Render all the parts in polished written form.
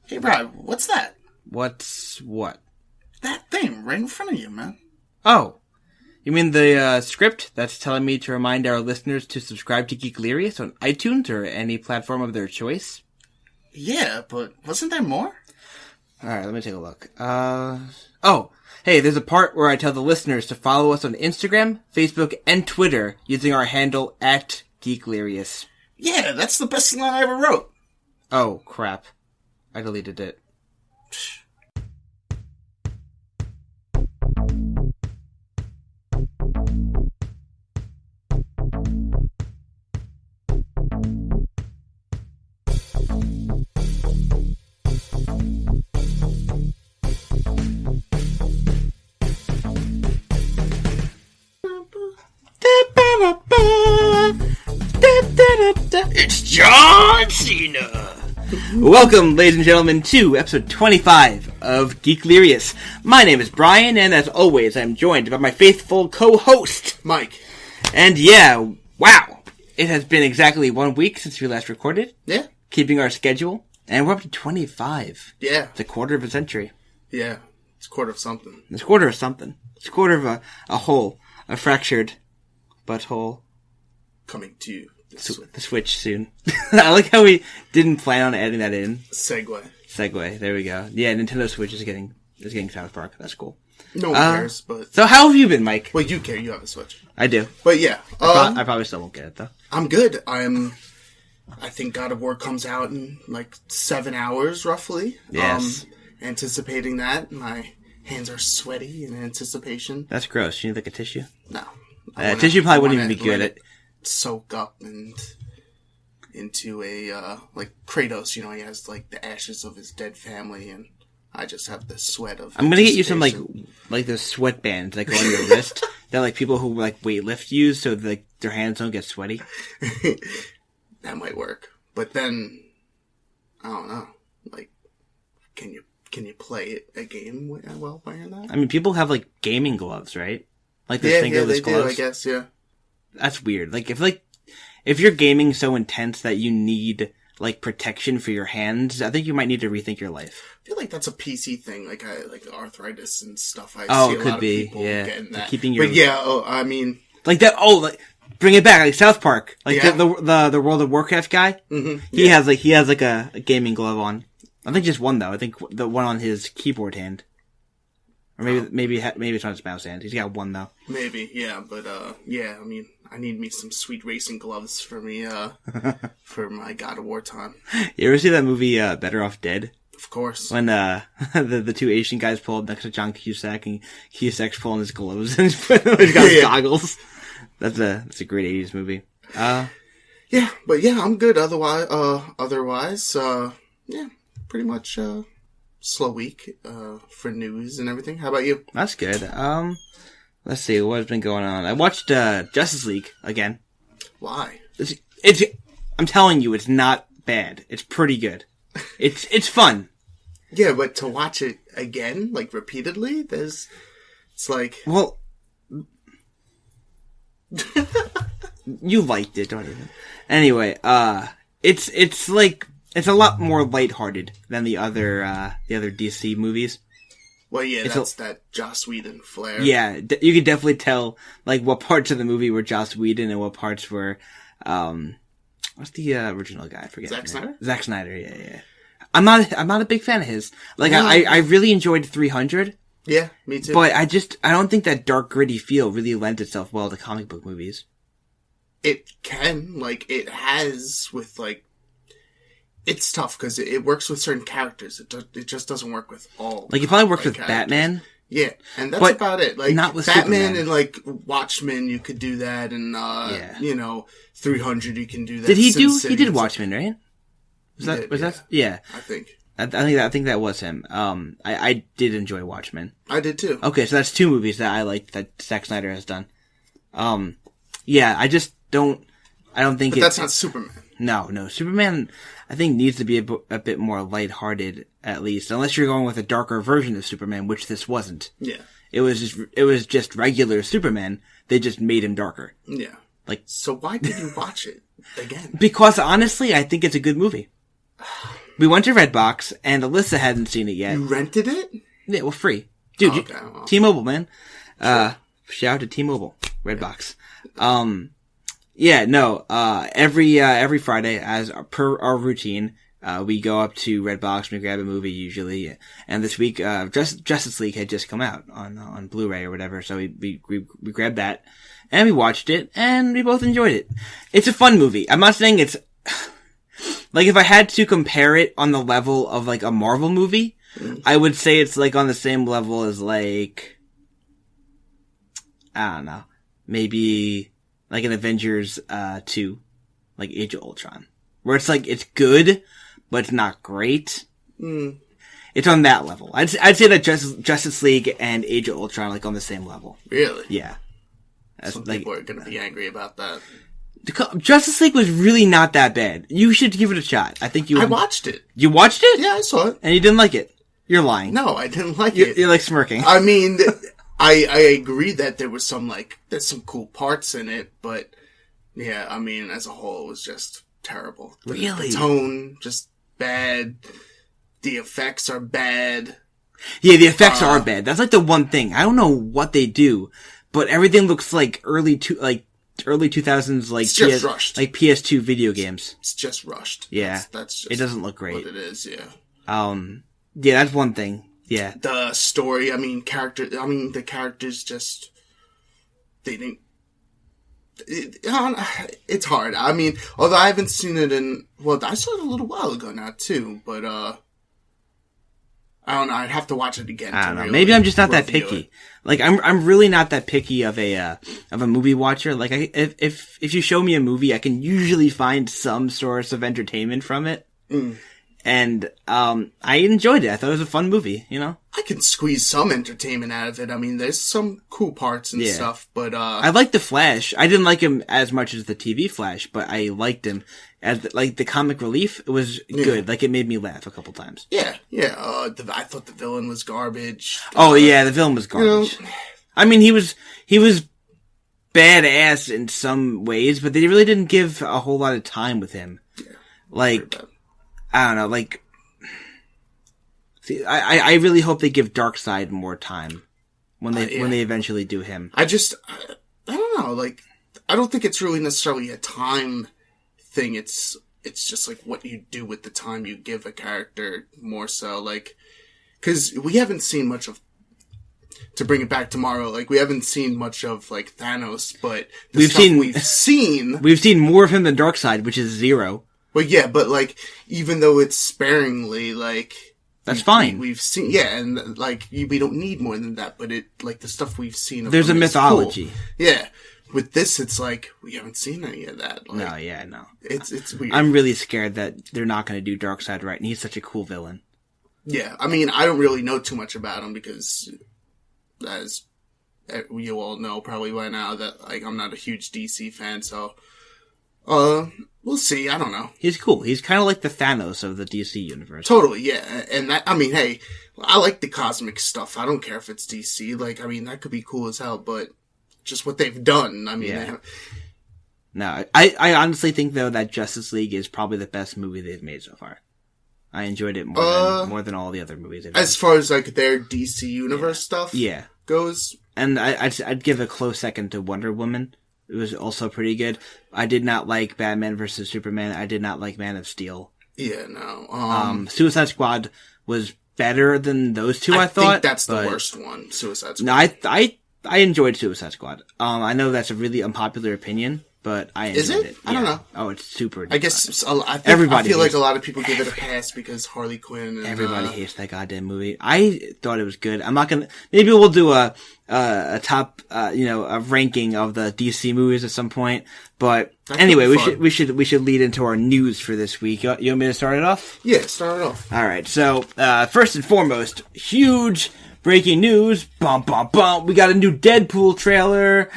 Hey, Brad, what's that? What's what? That thing right in front of you, man. Oh. You mean the script that's telling me to remind our listeners to subscribe to Geeklirious on iTunes or any platform of their choice? Yeah, but wasn't there more? Alright, let me take a look. Hey, there's a part where I tell the listeners to follow us on Instagram, Facebook, and Twitter using our handle @Geeklirious. Yeah, that's the best line I ever wrote. Oh, crap. I deleted it. It's John Cena! Welcome, ladies and gentlemen, to episode 25 of Geeklirious. My name is Brian, and as always, I'm joined by my faithful co-host, Mike. And yeah, wow! It has been exactly 1 week since we last recorded. Yeah. Keeping our schedule, and we're up to 25. Yeah. It's a quarter of a century. Yeah. It's a quarter of something. It's a quarter of something. It's a quarter of a hole. A fractured butthole. Coming to you. The Switch soon. I like how we didn't plan on adding that in. Segue. There we go. Yeah, Nintendo Switch is getting South Park. That's cool. No one cares, but... So how have you been, Mike? Well, you care. You have a Switch. I do. But yeah. I probably still won't get it, though. I'm good. I think God of War comes out in like 7 hours, roughly. Yes. Anticipating that. My hands are sweaty in anticipation. That's gross. You need like a tissue? No. Tissue probably wouldn't even be good at... Soak up and into a, like Kratos, he has like the ashes of his dead family, and I just have the sweat of... I'm gonna get you some like those sweatbands that go on your wrist that like people who like weightlift use so like their hands don't get sweaty. That might work. But then, I don't know, like, can you play a game while wearing that? I mean, people have like gaming gloves, right? Like those they gloves. do, I guess, yeah. That's weird. If you're gaming so intense that you need like protection for your hands, I think you might need to rethink your life. I feel like that's a PC thing, like arthritis and stuff. I see it a could lot be, of people yeah. getting that. Keeping your... But yeah, I mean, like that. Oh, like bring it back, like South Park, like yeah. the World of Warcraft guy. Mm-hmm. He has a gaming glove on. I think just one though. I think the one on his keyboard hand. Or maybe it's on his mouse hand. He's got one though. Maybe, yeah, but yeah. I mean, I need me some sweet racing gloves for me, for my God of War time. You ever see that movie Better Off Dead? Of course. When the two Asian guys pull up next to John Cusack, and Cusack's pulling his gloves and he's got his goggles. That's a great '80s movie. Yeah, but yeah, I'm good. Otherwise, yeah, pretty much. Slow week for news and everything. How about you? That's good. Let's see what's been going on. I watched Justice League again. Why? It's I'm telling you, it's not bad. It's pretty good. It's fun. Yeah, but to watch it again, like repeatedly, it's like... Well, you liked it, don't you? Anyway, it's like... It's a lot more lighthearted than the other DC movies. Well, yeah, that's that Joss Whedon flair. Yeah, you could definitely tell, like, what parts of the movie were Joss Whedon and what parts were, what's the original guy? I forget. Zack Snyder? Zack Snyder, yeah. I'm not a big fan of his. Like, no. I really enjoyed 300. Yeah, me too. But I don't think that dark, gritty feel really lends itself well to comic book movies. It can, like, it has with, like, it's tough because it works with certain characters. It just doesn't work with all. Like, it probably works with characters. Batman. Yeah, and that's about it. Like, not with Batman Superman. And, like, Watchmen, you could do that, and, 300, you can do that. Did he did Watchmen, right? Yeah. I think. I think that was him. I did enjoy Watchmen. I did too. Okay, so that's two movies that I liked that Zack Snyder has done. Yeah, I don't think But that's not Superman. No. Superman, I think, needs to be a bit more lighthearted, at least. Unless you're going with a darker version of Superman, which this wasn't. Yeah. It was just regular Superman. They just made him darker. Yeah. Like. So why did you watch it again? Because honestly, I think it's a good movie. We went to Redbox, and Alyssa hadn't seen it yet. You rented it? Yeah, well, free. Dude, Oh, okay, well. T-Mobile, man. Sure. Shout out to T-Mobile. Redbox. Every Friday, as per our routine, we go up to Redbox and we grab a movie usually. And this week, Justice League had just come out on Blu-ray or whatever, so we grabbed that and we watched it and we both enjoyed it. It's a fun movie. I'm not saying it's like if I had to compare it on the level of like a Marvel movie, I would say it's like on the same level as like, I don't know, maybe like an Avengers 2, like Age of Ultron, where it's like it's good, but it's not great. It's on that level. I'd say that Justice League and Age of Ultron are like on the same level. Really? Yeah. Some people are going to be angry about that. Justice League was really not that bad. You should give it a shot. I think you. I watched it. You watched it? Yeah, I saw it. And you didn't like it. You're lying. No, I didn't like it. You're like smirking. I mean, I agree that there was there's some cool parts in it, but yeah, I mean, as a whole, it was just terrible. Really? The tone, just bad. The effects are bad. Yeah, the effects are bad. That's like the one thing. I don't know what they do, but everything looks like early 2000s, like it's just rushed. Like PS2 video games. It's just rushed. Yeah, that's just it doesn't look great. What it is, yeah. Yeah, that's one thing. Yeah, the story. I mean, the characters just they didn't. It's hard. I mean, although I haven't seen it I saw it a little while ago now too, but I don't know. I'd have to watch it again. I don't know. Really Maybe I'm just not that review picky. it. Like I'm really not that picky of a movie watcher. Like if you show me a movie, I can usually find some source of entertainment from it. And I enjoyed it. I thought it was a fun movie. You know, I can squeeze some entertainment out of it. I mean, there's some cool parts and stuff, but I like the Flash. I didn't like him as much as the TV Flash, but I liked him as like the comic relief. It was good. Like it made me laugh a couple times. Yeah. I thought the villain was garbage. The villain was garbage. I mean, he was badass in some ways, but they really didn't give a whole lot of time with him. Yeah, like, I don't know, like, see, I really hope they give Darkseid more time when they eventually do him. I don't know, like, I don't think it's really necessarily a time thing. It's just like what you do with the time you give a character more so, like, because we haven't seen much of, to bring it back tomorrow, like, we haven't seen much of, like, Thanos, but we've seen more of him than Darkseid, which is 0. Well, yeah, but, like, even though it's sparingly, like... That's fine. We've seen... Yeah, and, like, we don't need more than that, but the stuff we've seen of there's a mythology. Cool. Yeah. With this, it's like, we haven't seen any of that. Like, no. It's weird. I'm really scared that they're not going to do Darkseid right, and he's such a cool villain. Yeah, I mean, I don't really know too much about him, because, as you all know probably by now, that, like, I'm not a huge DC fan, so... we'll see. I don't know. He's cool. He's kind of like the Thanos of the DC universe. Totally, yeah. And that, I mean, hey, I like the cosmic stuff. I don't care if it's DC. Like, I mean, that could be cool as hell, but just what they've done, I mean... No, I honestly think, though, that Justice League is probably the best movie they've made so far. I enjoyed it more than all the other movies they've made. As far as, like, their DC universe stuff goes? And I'd give a close second to Wonder Woman. It was also pretty good. I did not like Batman vs. Superman. I did not like Man of Steel. Yeah, no. Suicide Squad was better than those two, I thought. I think that's the worst one, Suicide Squad. No, I enjoyed Suicide Squad. I know that's a really unpopular opinion, but I enjoyed it. I don't know. Oh, it's super. I guess I feel like a lot of people give it a pass because Harley Quinn. And, everybody hates that goddamn movie. I thought it was good. I'm not gonna. Maybe we'll do a top, a ranking of the DC movies at some point. But anyway, we should lead into our news for this week. You want me to start it off? Yeah, start it off. All right. So first and foremost, huge breaking news. Bum bum bum. We got a new Deadpool trailer.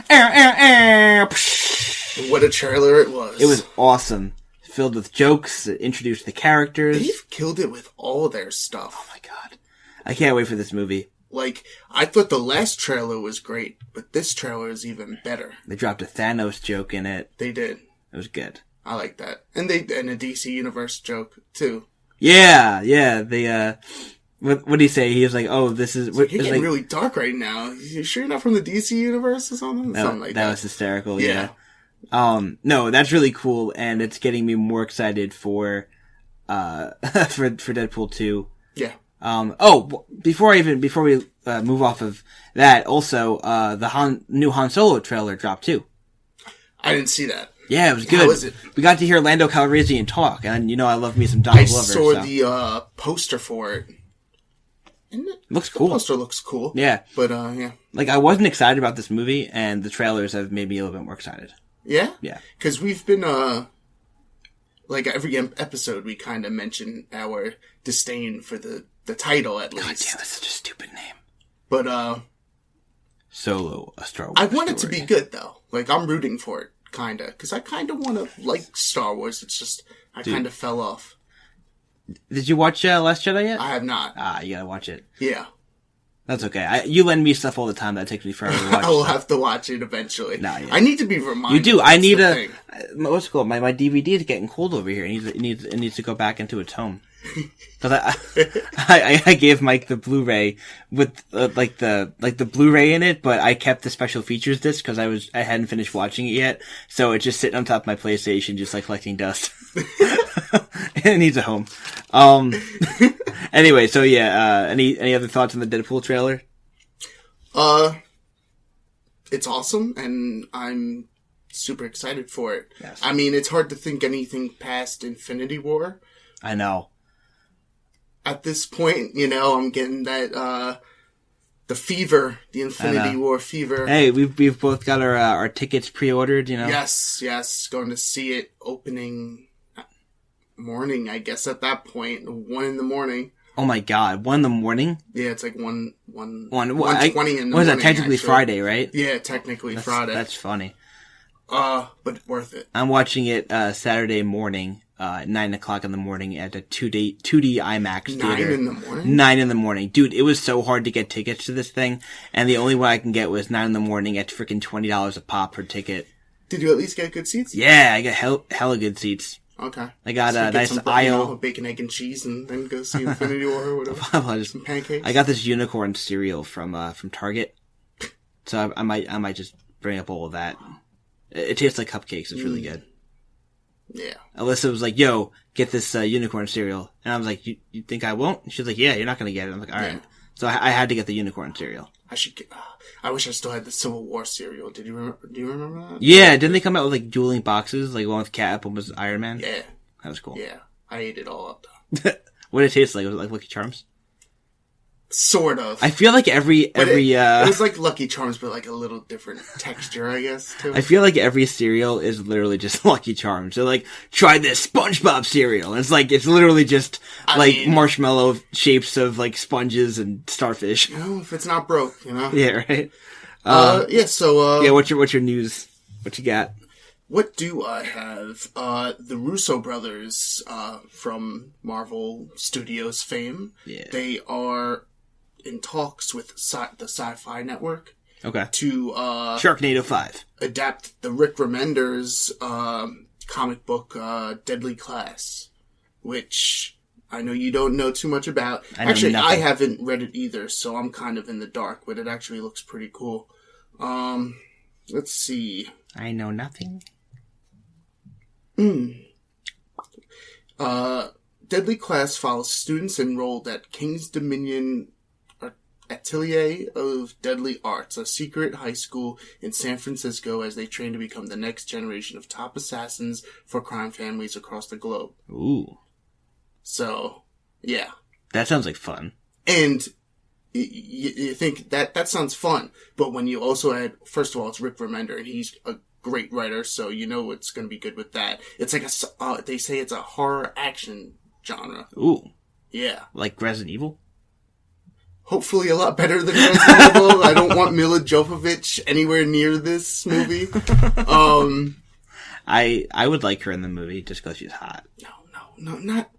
What a trailer it was. It was awesome. Filled with jokes that introduced the characters. They've killed it with all their stuff. Oh my god. I can't wait for this movie. Like, I thought the last trailer was great, but this trailer is even better. They dropped a Thanos joke in it. They did. It was good. I like that. And a DC Universe joke, too. Yeah. What did he say? He was like, "Oh, this is." You're getting really dark right now. You sure you're not from the DC universe or something? Something like that. That was hysterical. Yeah. No, that's really cool, and it's getting me more excited for for Deadpool 2. Yeah. Before we move off of that, also the new Han Solo trailer dropped too. I didn't see that. Yeah, it was good. How was it? We got to hear Lando Calrissian talk, and I love me some Donald Glover. I saw the poster for it. Looks cool. The poster looks cool. Yeah. But, yeah. Like, I wasn't excited about this movie, and the trailers have made me a little bit more excited. Yeah? Yeah. Because we've been, like, every episode we kind of mention our disdain for the title, at least. God damn, that's such a stupid name. But, Solo, a Star Wars I want it story. to be good, though. Like, I'm rooting for it, kind of. Because I kind of want to like Star Wars. It's just, I kind of fell off. Did you watch Last Jedi yet? I have not. You gotta watch it. Yeah. That's okay. You lend me stuff all the time that takes me forever to watch. I will have to watch it eventually. No, yeah. I need to be reminded. You do. I need thing. what's it called? My DVD is getting cold over here. It needs to go back into its home. Because I gave Mike the Blu-ray with like the Blu-ray in it, but I kept the special features disc because I hadn't finished watching it yet, so it's just sitting on top of my PlayStation, just like collecting dust. It needs a home. Anyway, so yeah. Any other thoughts on the Deadpool trailer? It's awesome, and I'm super excited for it. Yes. I mean, it's hard to think anything past Infinity War. I know. At this point, I'm getting that, the fever, the Infinity War fever. Hey, we've both got our tickets pre-ordered, Yes, going to see it opening morning, I guess at that point, 1 a.m. Oh my god, 1 a.m? Yeah, it's like 1:20 in the morning. What is that, technically actually. Friday, right? Yeah, technically Friday. That's funny. But worth it. I'm watching it, Saturday morning, 9 o'clock in the morning at a 2D IMAX theater. 9 in the morning? 9 in the morning. Dude, it was so hard to get tickets to this thing, and the only way I can get was 9 in the morning at freaking $20 a pop per ticket. Did you at least get good seats? Yeah, I got hella good seats. Okay. I got a nice some, aisle. Bacon, egg, and cheese, and then go see Infinity War or whatever. Some pancakes. I got this unicorn cereal from Target, so I might just bring up all of that. It tastes like cupcakes. It's really good. Yeah. Alyssa was like, "Yo, get this unicorn cereal," and I was like, "You think I won't?" And she was like, "Yeah, you're not gonna get it." I'm like, "All right." So I had to get the unicorn cereal. I should get. I wish I still had the Civil War cereal. Do you remember that? Yeah, didn't they come out with like dueling boxes? Like one with Cap, one was Iron Man. Yeah, that was cool. Yeah, I ate it all up though. What did it taste like? Was it like Lucky Charms? Sort of. I feel like every it was like Lucky Charms, but like a little different texture, I guess. Too. I feel like every cereal is literally just Lucky Charms. They're like, try this SpongeBob cereal. And it's literally just marshmallow shapes of like sponges and starfish. If it's not broke, Yeah, right. Yeah. So yeah. What's your news? What you got? What do I have? The Russo brothers, from Marvel Studios fame. Yeah. They are in talks with the Sci-Fi Network. Okay. To Sharknado 5 adapt the Rick Remender's comic book Deadly Class, which I know you don't know too much about. Actually, I haven't read it either, so I'm kind of in the dark, but it actually looks pretty cool. Let's see. I know nothing. Deadly Class follows students enrolled at King's Dominion Atelier of Deadly Arts, a secret high school in San Francisco, as they train to become the next generation of top assassins for crime families across the globe. Ooh. So, yeah. That sounds like fun. And you think that sounds fun, but when you also add, first of all, it's Rick Remender, and he's a great writer, so you know it's going to be good with that. It's like they say it's a horror action genre. Ooh. Yeah. Like Resident Evil? Hopefully a lot better than Resident Evil. I don't want Mila Jovovich anywhere near this movie. I would like her in the movie just because she's hot. No, not...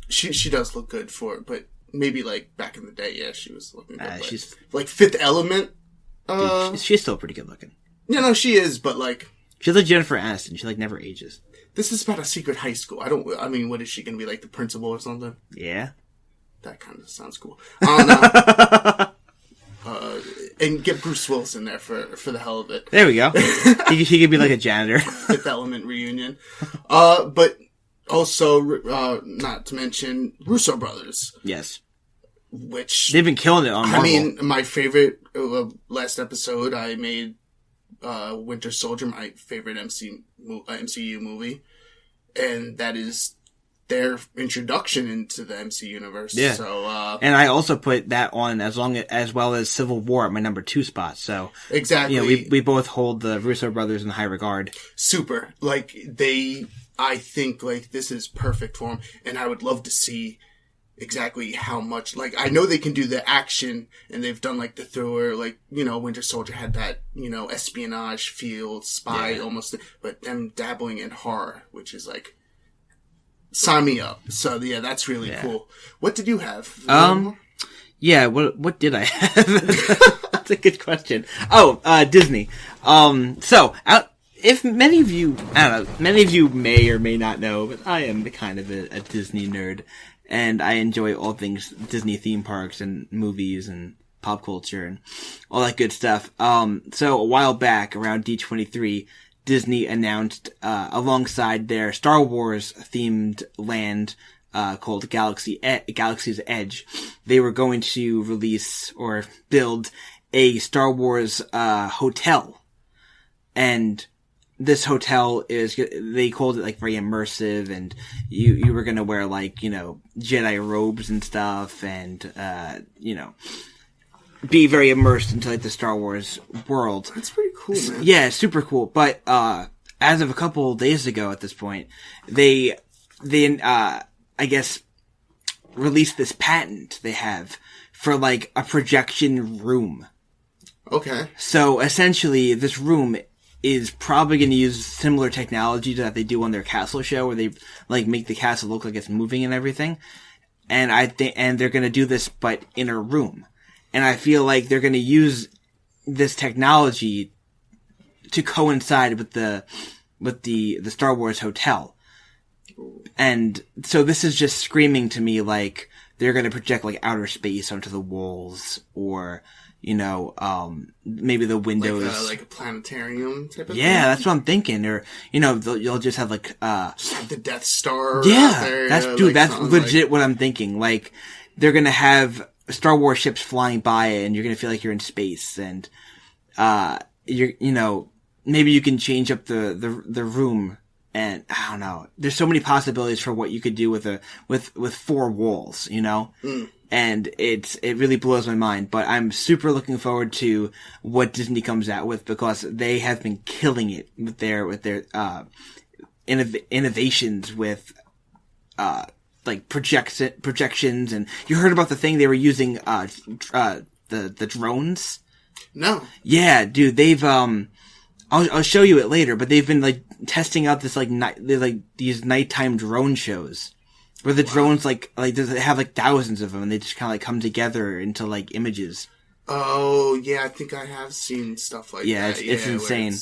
She does look good for it, but maybe like back in the day, yeah, she was looking good. She's... Like Fifth Element. Dude, she's still pretty good looking. No, she is, but like... She's like Jennifer Aniston. She like never ages. this is about a secret high school. I mean, what is she going to be, like the principal or something? Yeah. That kind of sounds cool. I don't know. And get Bruce Willis in there for the hell of it. There we go. he could be like a janitor. Fifth Element reunion. But also, not to mention Russo brothers. Yes. Which they've been killing it on Marvel. I mean, my favorite last episode, I made Winter Soldier my favorite MCU movie, and that is their introduction into the MC universe. Yeah. So, and I also put that on as well as Civil War at my number 2 spot. So exactly, you know, we both hold the Russo brothers in high regard. Super. Like I think like this is perfect for them, and I would love to see exactly how much, like, I know they can do the action, and they've done, like, the thriller, like, you know, Winter Soldier had that, you know, espionage feel, spy, almost, but them dabbling in horror, which is, like, sign me up. So, yeah, that's really cool. What did you have? Yeah, what did I have? That's a good question. Oh, Disney. If many of you, I don't know, many of you may or may not know, but I am kind of a Disney nerd. And I enjoy all things Disney theme parks and movies and pop culture and all that good stuff. So a while back, around D23, Disney announced, alongside their Star Wars themed land, called Galaxy's Edge, they were going to release or build a Star Wars, hotel. And this hotel they called it like very immersive, and you were gonna wear like, you know, Jedi robes and stuff, and, you know, be very immersed into like the Star Wars world. That's pretty cool, man. Yeah, super cool. But, as of a couple days ago at this point, they, I guess, released this patent they have for like a projection room. Okay. So essentially this room is probably going to use similar technology that they do on their castle show, where they like make the castle look like it's moving and everything. And and they're going to do this, but in a room. And I feel like they're going to use this technology to coincide with the Star Wars hotel. And so this is just screaming to me like they're going to project like outer space onto the walls, or, you know, maybe the windows. Like a planetarium type of thing? Yeah, that's what I'm thinking. Or, you know, you'll just have like, just have the Death Star. Yeah, there, that's legit what I'm thinking. Like, they're gonna have Star Wars ships flying by, and you're gonna feel like you're in space, and, you know, maybe you can change up the room, and I don't know. There's so many possibilities for what you could do with 4 walls, you know? And it really blows my mind, but I'm super looking forward to what Disney comes out with, because they have been killing it with their innovations with, like projections. And you heard about the thing they were using, the drones? No. Yeah, dude, they've, I'll show you it later, but they've been like testing out this these nighttime drone shows. Where the drones, like, they have, like, thousands of them, and they just kind of, like, come together into, like, images. Oh, yeah, I think I have seen stuff like that. It's insane.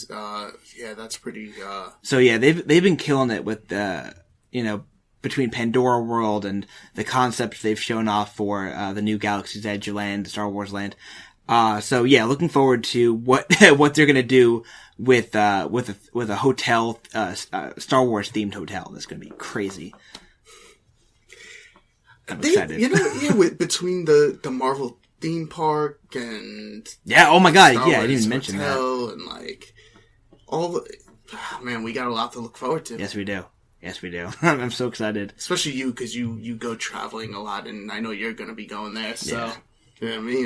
Yeah, that's pretty, So, yeah, they've been killing it with, you know, between Pandora World and the concepts they've shown off for, the new Galaxy's Edge land, the Star Wars land. So, yeah, looking forward to what they're gonna do with a hotel, Star Wars themed hotel. That's gonna be crazy. I'm excited. You know, yeah, between the Marvel theme park and oh my god, Star yeah, Wars I didn't even mention that. And like man, we got a lot to look forward to. Yes, we do. I'm so excited, especially you, because you go traveling a lot, and I know you're going to be going there. So, yeah, me,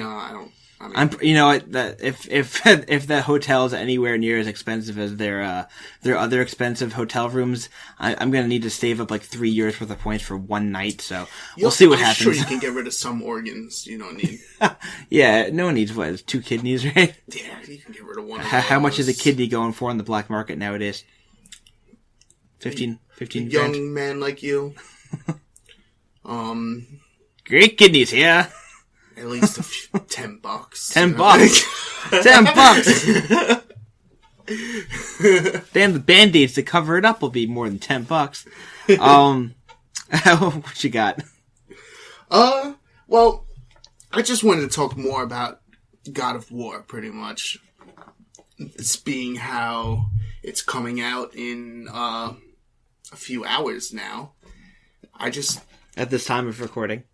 you know, if the hotel is anywhere near as expensive as their other expensive hotel rooms, I'm gonna need to save up like 3 years worth of points for one night. So we'll see what happens. I'm sure you can get rid of some organs you don't need. Yeah, no one needs 2 kidneys, right? Yeah, you can get rid of one. How much is a kidney going for on the black market nowadays? 15 young grand? man like you. Great kidneys, yeah. At least $10. $10. $10. Damn, the Band-Aids to cover it up will be more than $10. What you got? Well, I just wanted to talk more about God of War, pretty much. It's being how it's coming out in a few hours now. At this time of recording,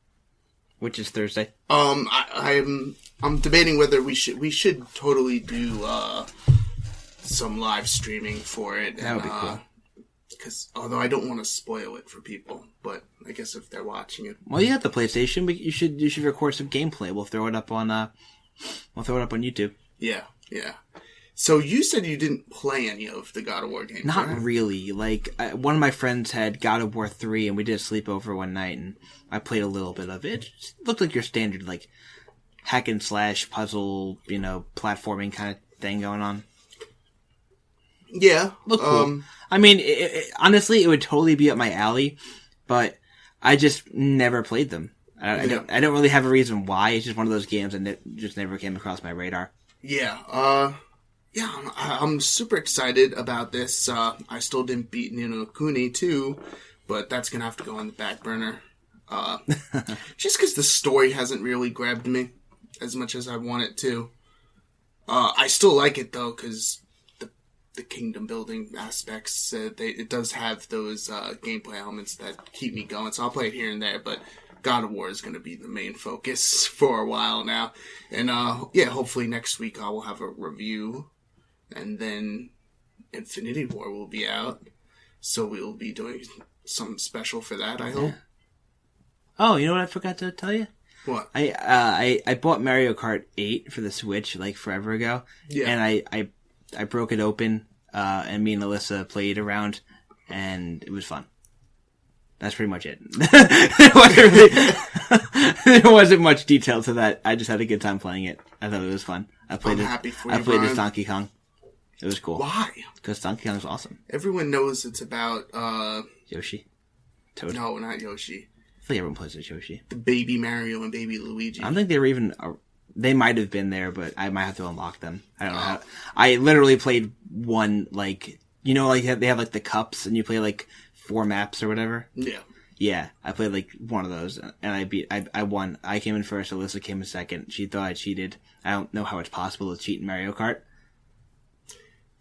which is Thursday. I'm debating whether we should totally do some live streaming for it. That would be cool. Because although I don't want to spoil it for people, but I guess if they're watching it, well, you have the PlayStation, but you should record some gameplay. We'll throw it up on YouTube. Yeah. So you said you didn't play any of the God of War games. Not right? really. Like one of my friends had God of War 3, and we did a sleepover one night, and I played a little bit of it. It just looked like your standard like hack and slash puzzle, platforming kind of thing going on. Yeah, look cool. I mean, honestly, it would totally be up my alley, but I just never played them. I don't really have a reason why. It's just one of those games that just never came across my radar. Yeah. I'm super excited about this. I still didn't beat Ni no Kuni 2, but that's gonna have to go on the back burner. Just because the story hasn't really grabbed me as much as I want it to. I still like it though, because the kingdom building aspects, it does have those gameplay elements that keep me going. So I'll play it here and there, but God of War is going to be the main focus for a while now. And hopefully next week I will have a review, and then Infinity War will be out. So we will be doing something special for that, I hope. Oh, you know what I forgot to tell you? What? I bought Mario Kart 8 for the Switch like forever ago. Yeah. And I broke it open, and me and Alyssa played around, and it was fun. That's pretty much it. There wasn't much detail to that. I just had a good time playing it. I thought it was fun. I played as Donkey Kong. It was cool. Why? Because Donkey Kong's awesome. Everyone knows it's about Yoshi. Toad. No, not Yoshi. I think everyone plays as Yoshi. The baby Mario and baby Luigi. I don't think they were even... They might have been there, but I might have to unlock them. I don't know how. I literally played one, like they have like the cups, and you play like 4 maps or whatever. Yeah. Yeah, I played like one of those, and I won. I came in first, Alyssa came in second. She thought I cheated. I don't know how it's possible to cheat in Mario Kart.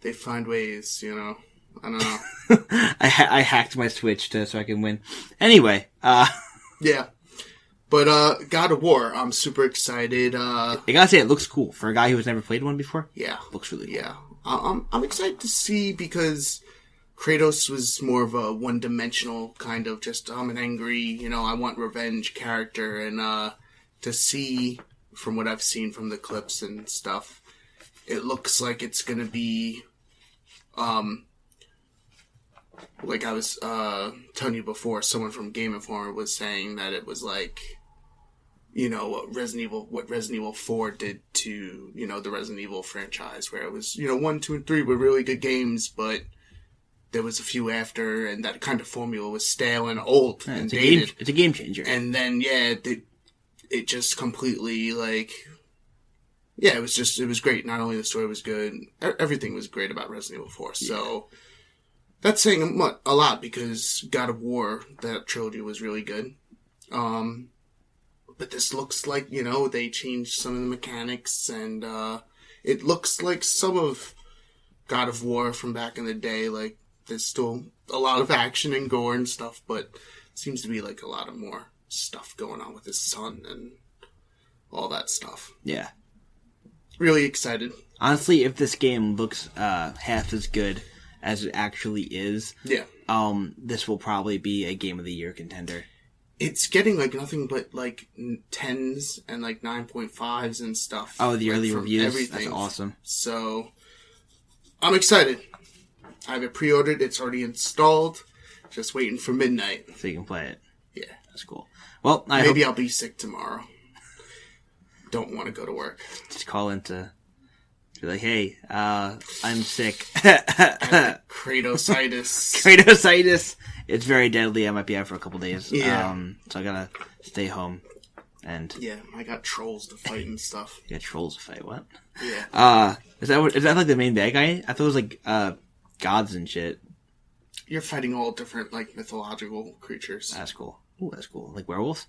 They find ways, I don't know. I hacked my Switch so I can win. Anyway, yeah. But, God of War, I'm super excited. I gotta say, it looks cool. For a guy who's never played one before, yeah. Looks really cool. Yeah. I'm excited to see, because Kratos was more of a one-dimensional kind of just, I'm an angry, I want revenge character. And, to see, from what I've seen from the clips and stuff, it looks like it's gonna be, like I was telling you before, someone from Game Informer was saying that it was like, what Resident Evil 4 did to, the Resident Evil franchise, where it was, 1, 2, and 3 were really good games, but there was a few after, and that kind of formula was stale and old and dated. It's a game changer. And then, it just completely, it was great. Not only the story was good, everything was great about Resident Evil 4, so... That's saying a lot, because God of War, that trilogy, was really good. But this looks like, they changed some of the mechanics, and it looks like some of God of War from back in the day. Like, there's still a lot of action and gore and stuff, but it seems to be like a lot of more stuff going on with his son and all that stuff. Yeah. Really excited. Honestly, if this game looks half as good as it actually is, this will probably be a Game of the Year contender. It's getting nothing but 10s and 9.5s and stuff. Oh, the early reviews? Everything. That's awesome. So, I'm excited. I have it pre-ordered. It's already installed. Just waiting for midnight. So you can play it. Yeah. That's cool. Well, maybe I'll be sick tomorrow. Don't want to go to work. Just call into... Be like, hey, I'm sick. Kratositis. Kratositis. It's very deadly. I might be out for a couple days. Yeah. So I gotta stay home And yeah, I got trolls to fight and stuff. You got trolls to fight. What? Yeah. Is that like the main bad guy? I thought it was like gods and shit. You're fighting all different like mythological creatures. That's cool. Ooh, that's cool. Like werewolves?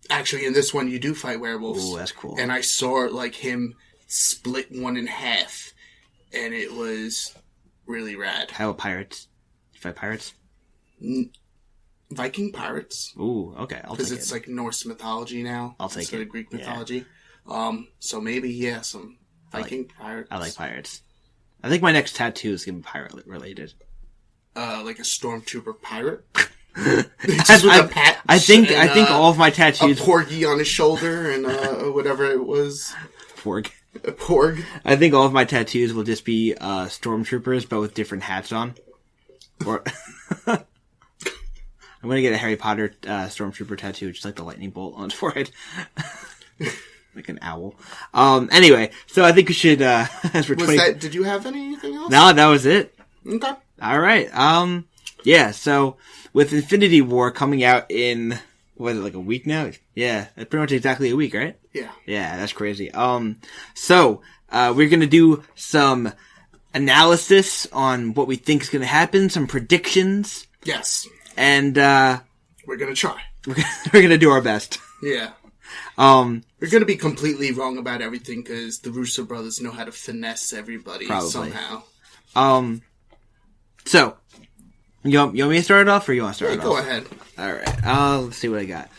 Actually, in this one, you do fight werewolves. Ooh, that's cool. And I saw like him split one in half, and it was really rad. How about pirates? You fight pirates? Viking pirates. Ooh, okay. Because it's like Norse mythology now. I'll take instead it. of Greek mythology. Yeah. So maybe, some Viking pirates. I like pirates. I think my next tattoo is going to be pirate related. Like a stormtrooper pirate? Just with a patch. I think all of my tattoos... A porgy on his shoulder and whatever it was. Porg. A porg. I think all of my tattoos will just be stormtroopers, but with different hats on. Or... I'm going to get a Harry Potter stormtrooper tattoo, just like the lightning bolt on his forehead. Like an owl. Anyway, so I think we should, as we're Did you have anything else? No, that was it. Okay. All right. Yeah, so with Infinity War coming out in, what is it, like a week now? Yeah, pretty much exactly a week, right? Yeah. Yeah, that's crazy. So, we're going to do some analysis on what we think is going to happen, some predictions. Yes. And, we're going to try. We're going to do our best. Yeah. We're going to be completely wrong about everything because the Russo brothers know how to finesse everybody somehow. So, you want me to start it off or you want to start it off? Go ahead. All right. Let's see what I got.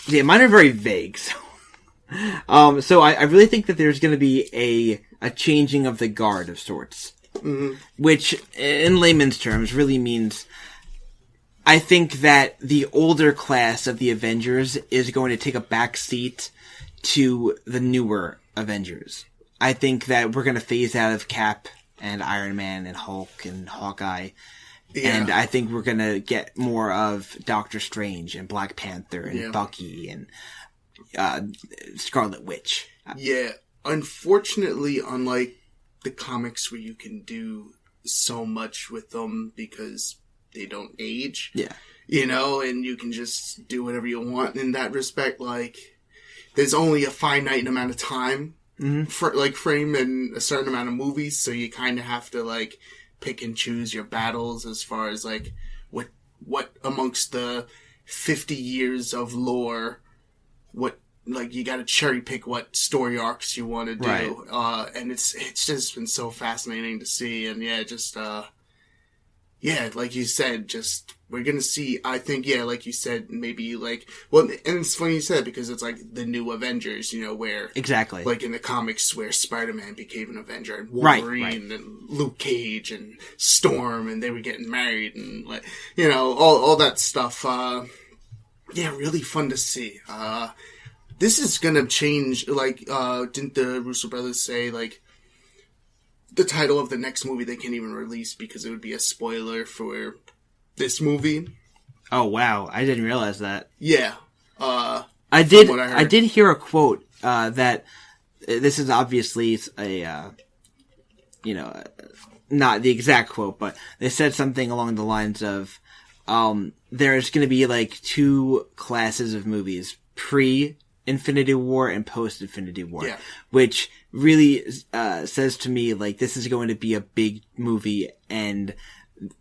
Yeah, mine are very vague. So I really think that there's going to be a changing of the guard of sorts. Mm-hmm. Which, in layman's terms, really means... I think that the older class of the Avengers is going to take a back seat to the newer Avengers. I think that we're going to phase out of Cap and Iron Man and Hulk and Hawkeye. Yeah. And I think we're going to get more of Doctor Strange and Black Panther and Bucky and Scarlet Witch. Yeah. Unfortunately, unlike the comics where you can do so much with them because... they don't age. Yeah. And you can just do whatever you want in that respect. Like, there's only a finite amount of time for, like, frame in a certain amount of movies, so you kind of have to, like, pick and choose your battles as far as, like, what amongst the 50 years of lore, you gotta cherry pick what story arcs you want to do. Right. And it's just been so fascinating to see, and yeah, like you said, we're gonna see, I think, like you said, maybe, and it's funny you said, because it's, like, the new Avengers, where... Exactly. Like, in the comics, where Spider-Man became an Avenger, and Wolverine, and Luke Cage, and Storm, and they were getting married, and, like, all that stuff, really fun to see. This is gonna change, didn't the Russo brothers say, the title of the next movie they can't even release because it would be a spoiler for this movie. Oh wow, I didn't realize that. Yeah. I did hear a quote that this is obviously not the exact quote, but they said something along the lines of there's going to be like two classes of movies, pre-Infinity War and post-Infinity War, which really says to me, like, this is going to be a big movie, and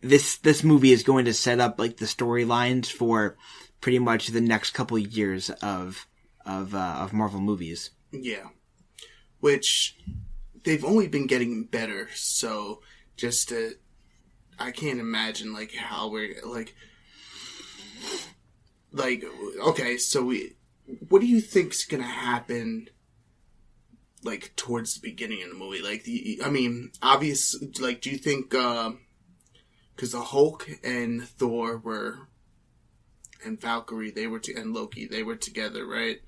this movie is going to set up, like, the storylines for pretty much the next couple years of Marvel movies. Yeah. Which, they've only been getting better, so I can't imagine, like, how we're, okay, so what do you think's gonna happen, like, towards the beginning of the movie? Like, obviously, like, do you think, because the Hulk and Thor and Valkyrie, and Loki, they were together, right?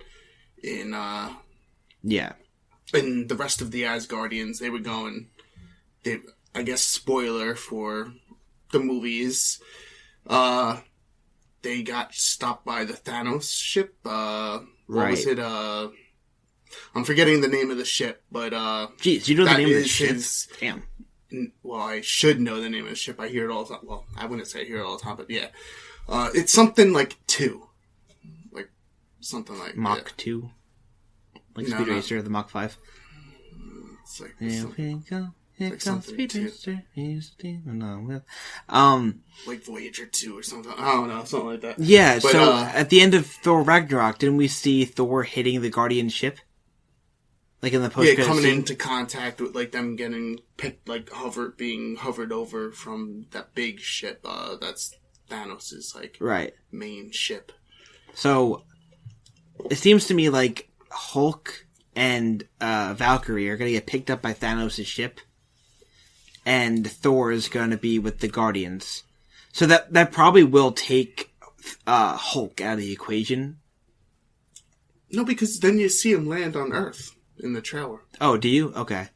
Yeah. And the rest of the Asgardians, I guess, spoiler for the movies, they got stopped by the Thanos ship. What was it? I'm forgetting the name of the ship, but jeez, you know the name of the ship? Damn. Well, I should know the name of the ship. I hear it all the time. Well, I wouldn't say I hear it all the time, but yeah. It's something like 2. Like, something like Mach 2. Like Speed Racer, the Mach 5. It's like Here we go. Here like comes something Speed Racer. He's like Voyager 2 or something. I don't know, something like that. Yeah, but, so at the end of Thor Ragnarok, didn't we see Thor hitting the Guardian ship? Like in the post-credit coming scene? into contact with like them getting picked, like being hovered over from that big ship. That's Thanos' like main ship. So it seems to me like Hulk and Valkyrie are going to get picked up by Thanos' ship, and Thor is going to be with the Guardians. So that probably will take Hulk out of the equation. No, because then you see him land on Earth in the trailer. Oh, do you? Okay.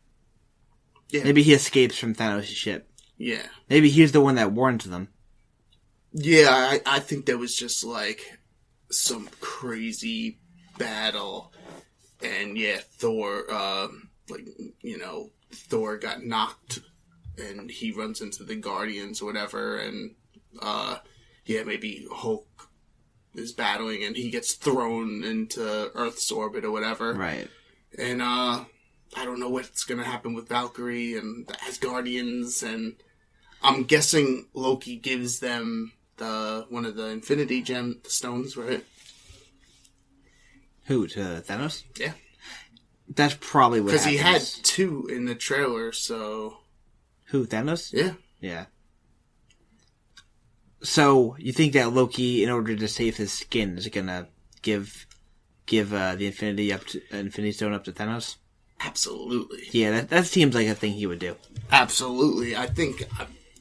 Yeah. Maybe he escapes from Thanos' ship. Yeah. Maybe he's the one that warns them. Yeah, I think there was just like some crazy battle, and Thor, Thor got knocked, and he runs into the Guardians or whatever, and maybe Hulk is battling, and he gets thrown into Earth's orbit or whatever. Right. And I don't know what's gonna happen with Valkyrie and the Asgardians, and I'm guessing Loki gives them one of the Infinity Stones, right? Who, to Thanos? Yeah. That's probably what happens. Because he had 2 in the trailer, so... Who, Thanos? Yeah. Yeah. So, you think that Loki, in order to save his skin, is gonna give the Infinity Stone up to Thanos? Absolutely. Yeah, that seems like a thing he would do. Absolutely. I think,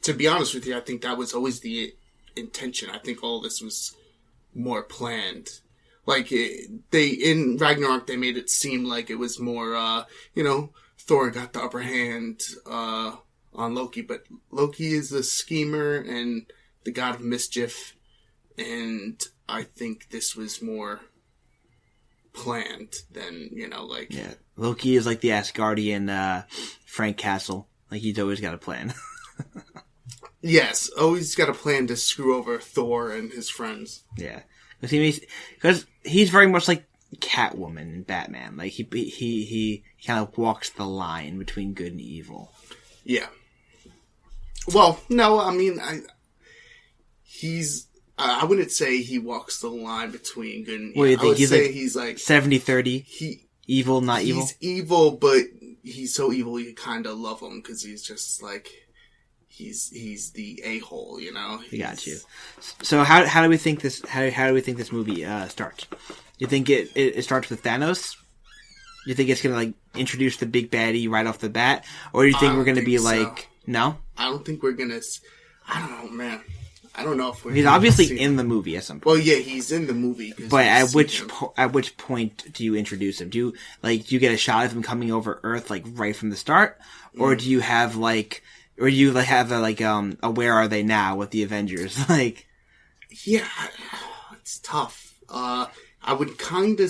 to be honest with you, I think that was always the intention. I think all this was more planned. Like, in Ragnarok, they made it seem like it was more, Thor got the upper hand on Loki, but Loki is a schemer and the god of mischief, and I think this was more planned than, Yeah, Loki is like the Asgardian Frank Castle. Like, he's always got a plan. Yes, always got a plan to screw over Thor and his friends. Yeah. Because he's very much like Catwoman in Batman. Like, he kind of walks the line between good and evil. Yeah. Well, no, I mean, I wouldn't say he walks the line between good and evil. Well, you think I would he's say like he's like 70-30? Evil, not evil? He's evil, but he's so evil you kind of love him because he's just like... He's the a-hole, I got you. So how do we think this? How do we think this movie starts? You think it starts with Thanos? You think it's gonna like introduce the big baddie right off the bat, or do you think we're gonna be like no? I don't think we're gonna. I don't know, man. I don't know if we're. He's obviously in the movie at some point. Well, yeah, he's in the movie. But at which point do you introduce him? Do you get a shot of him coming over Earth like right from the start, or do you have like? Or you have a where are they now with the Avengers? Like, yeah, it's tough. I would kind of.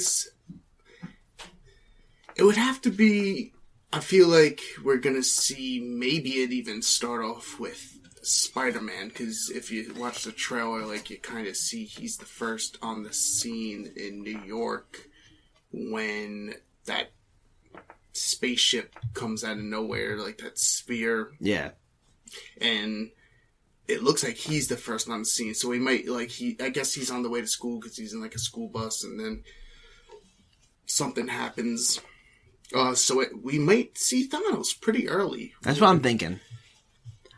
It would have to be. I feel like we're gonna see maybe it even start off with Spider-Man, because if you watch the trailer, like you kind of see he's the first on the scene in New York when that spaceship comes out of nowhere, like that sphere. Yeah. And it looks like he's the first on the scene. So he might, I guess he's on the way to school because he's in like a school bus, and then something happens. So we might see Thanos pretty early. That's what I'm thinking.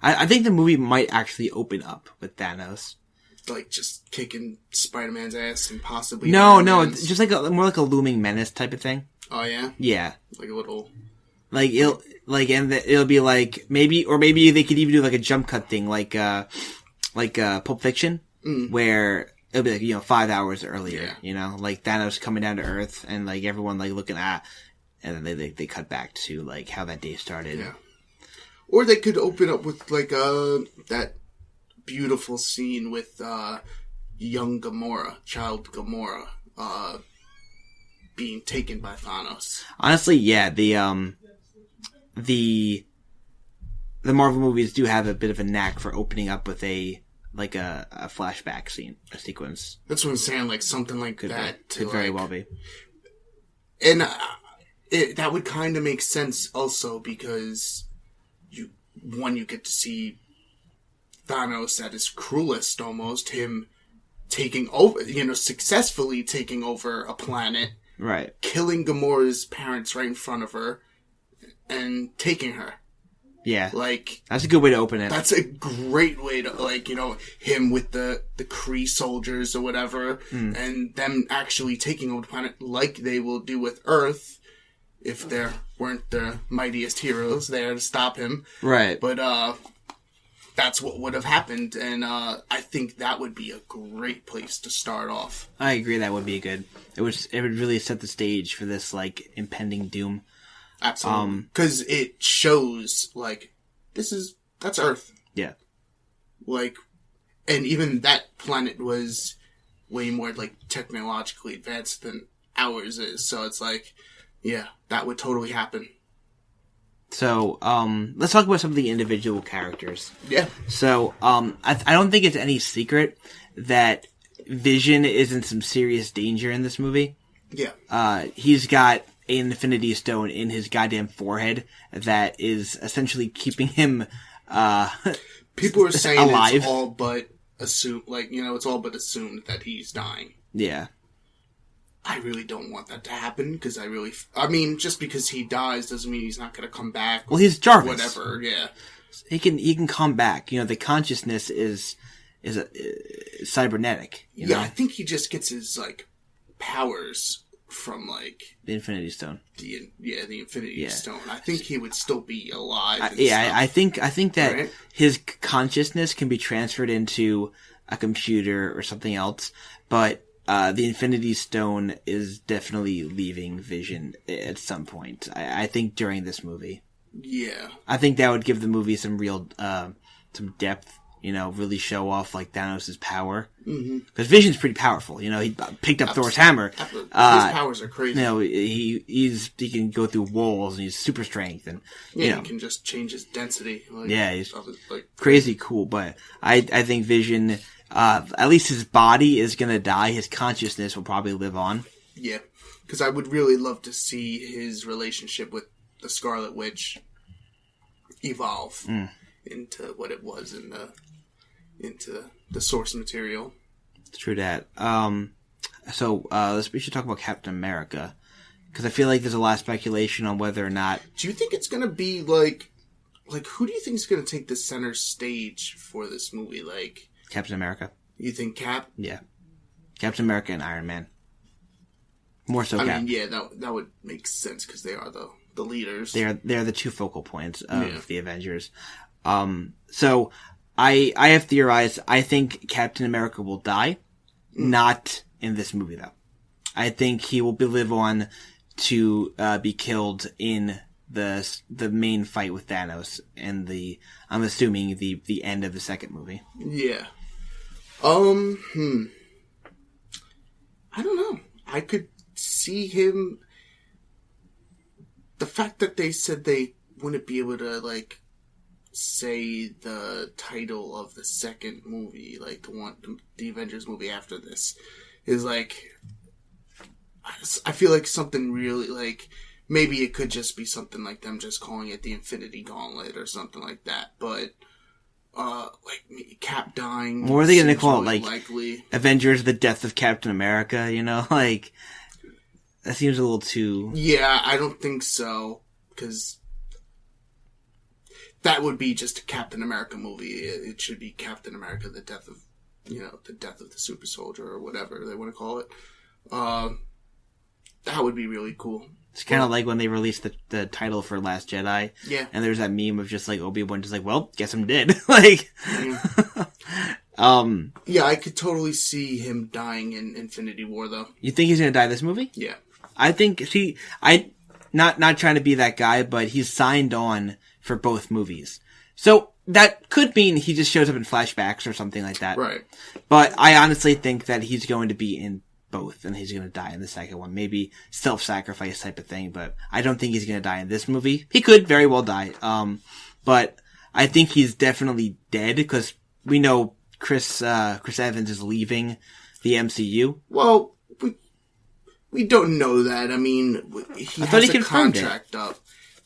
I think the movie might actually open up with Thanos. Like just kicking Spider-Man's ass and possibly... No, just like more like a looming menace type of thing. Oh, yeah? Yeah. Like a little... It'll be like, maybe they could even do like a jump cut thing, like Pulp Fiction, where it'll be like, 5 hours earlier, like Thanos coming down to Earth and like everyone like looking at, and then they cut back to like how that day started. Yeah. Or they could open up with like that beautiful scene with young Gamora, child Gamora, being taken by Thanos. Honestly, yeah, the Marvel movies do have a bit of a knack for opening up with a like a flashback sequence. That's what I'm saying. Like something like Could very well be. And that would kind of make sense also because you get to see Thanos at his cruelest almost, him taking over, successfully taking over a planet, right? Killing Gamora's parents right in front of her, and taking her. Yeah, like that's a good way to open it. That's a great way to him with the Kree soldiers or whatever, and them actually taking over the planet like they will do with Earth if there weren't the mightiest heroes there to stop him. Right, but that's what would have happened, and I think that would be a great place to start off. I agree, that would be good. It would really set the stage for this like impending doom. Absolutely, because it shows like that's Earth. Yeah, like, and even that planet was way more like technologically advanced than ours is. So it's like, yeah, that would totally happen. So, let's talk about some of the individual characters. Yeah. So, I don't think it's any secret that Vision is in some serious danger in this movie. Yeah. He's got an Infinity Stone in his goddamn forehead that is essentially keeping him, people are saying alive. It's all but assumed, it's all but assumed that he's dying. Yeah. I really don't want that to happen, because just because he dies doesn't mean he's not going to come back. Well, he's Jarvis. Whatever, yeah. He can come back. The consciousness is cybernetic. Yeah, I think he just gets his, powers from, the Infinity Stone. The Infinity Stone. I think he would still be alive. I think that right? his consciousness can be transferred into a computer or something else, but the Infinity Stone is definitely leaving Vision at some point. I think during this movie. Yeah. I think that would give the movie some real, some depth, really show off, Thanos' power. Mm-hmm. Because Vision's pretty powerful, he picked up Thor's hammer. His powers are crazy. He can go through walls, and he's super strength, and, he can just change his density. He's crazy cool, but I think Vision, at least his body is gonna die, his consciousness will probably live on. Yeah, because I would really love to see his relationship with the Scarlet Witch evolve into what it was into the source material. True that. So we should talk about Captain America, because I feel like there's a lot of speculation on whether or not. Do you think it's gonna be who do you think is gonna take the center stage for this movie? Captain America. You think Cap? Yeah, Captain America and Iron Man. More so, Cap. I mean, yeah, that would make sense because they are the leaders. They're the two focal points of the Avengers. So I have theorized. I think Captain America will die, not in this movie though. I think he will live on to be killed in the main fight with Thanos and I'm assuming the end of the second movie. Yeah. I don't know. I could see him. The fact that they said they wouldn't be able to say the title of the second movie, the Avengers movie after this, is I feel like something really maybe it could just be something like them just calling it the Infinity Gauntlet or something like that, but Cap dying. What are they going to call really it? Likely. Avengers: The Death of Captain America. That seems a little too. Yeah, I don't think so, because that would be just a Captain America movie. It should be Captain America: The Death of the Super Soldier or whatever they want to call it. That would be really cool. It's kind of like when they released the title for Last Jedi. Yeah. And there's that meme of just Obi-Wan just well, guess I'm dead. Yeah, I could totally see him dying in Infinity War though. You think he's gonna die this movie? Yeah. I think not trying to be that guy, but he's signed on for both movies. So that could mean he just shows up in flashbacks or something like that. Right. But I honestly think that he's going to be in both, and he's going to die in the second one. Maybe self-sacrifice type of thing, but I don't think he's going to die in this movie. He could very well die. But I think he's definitely dead, because we know Chris Evans is leaving the MCU? Well, we don't know that. I mean, he has a contract up.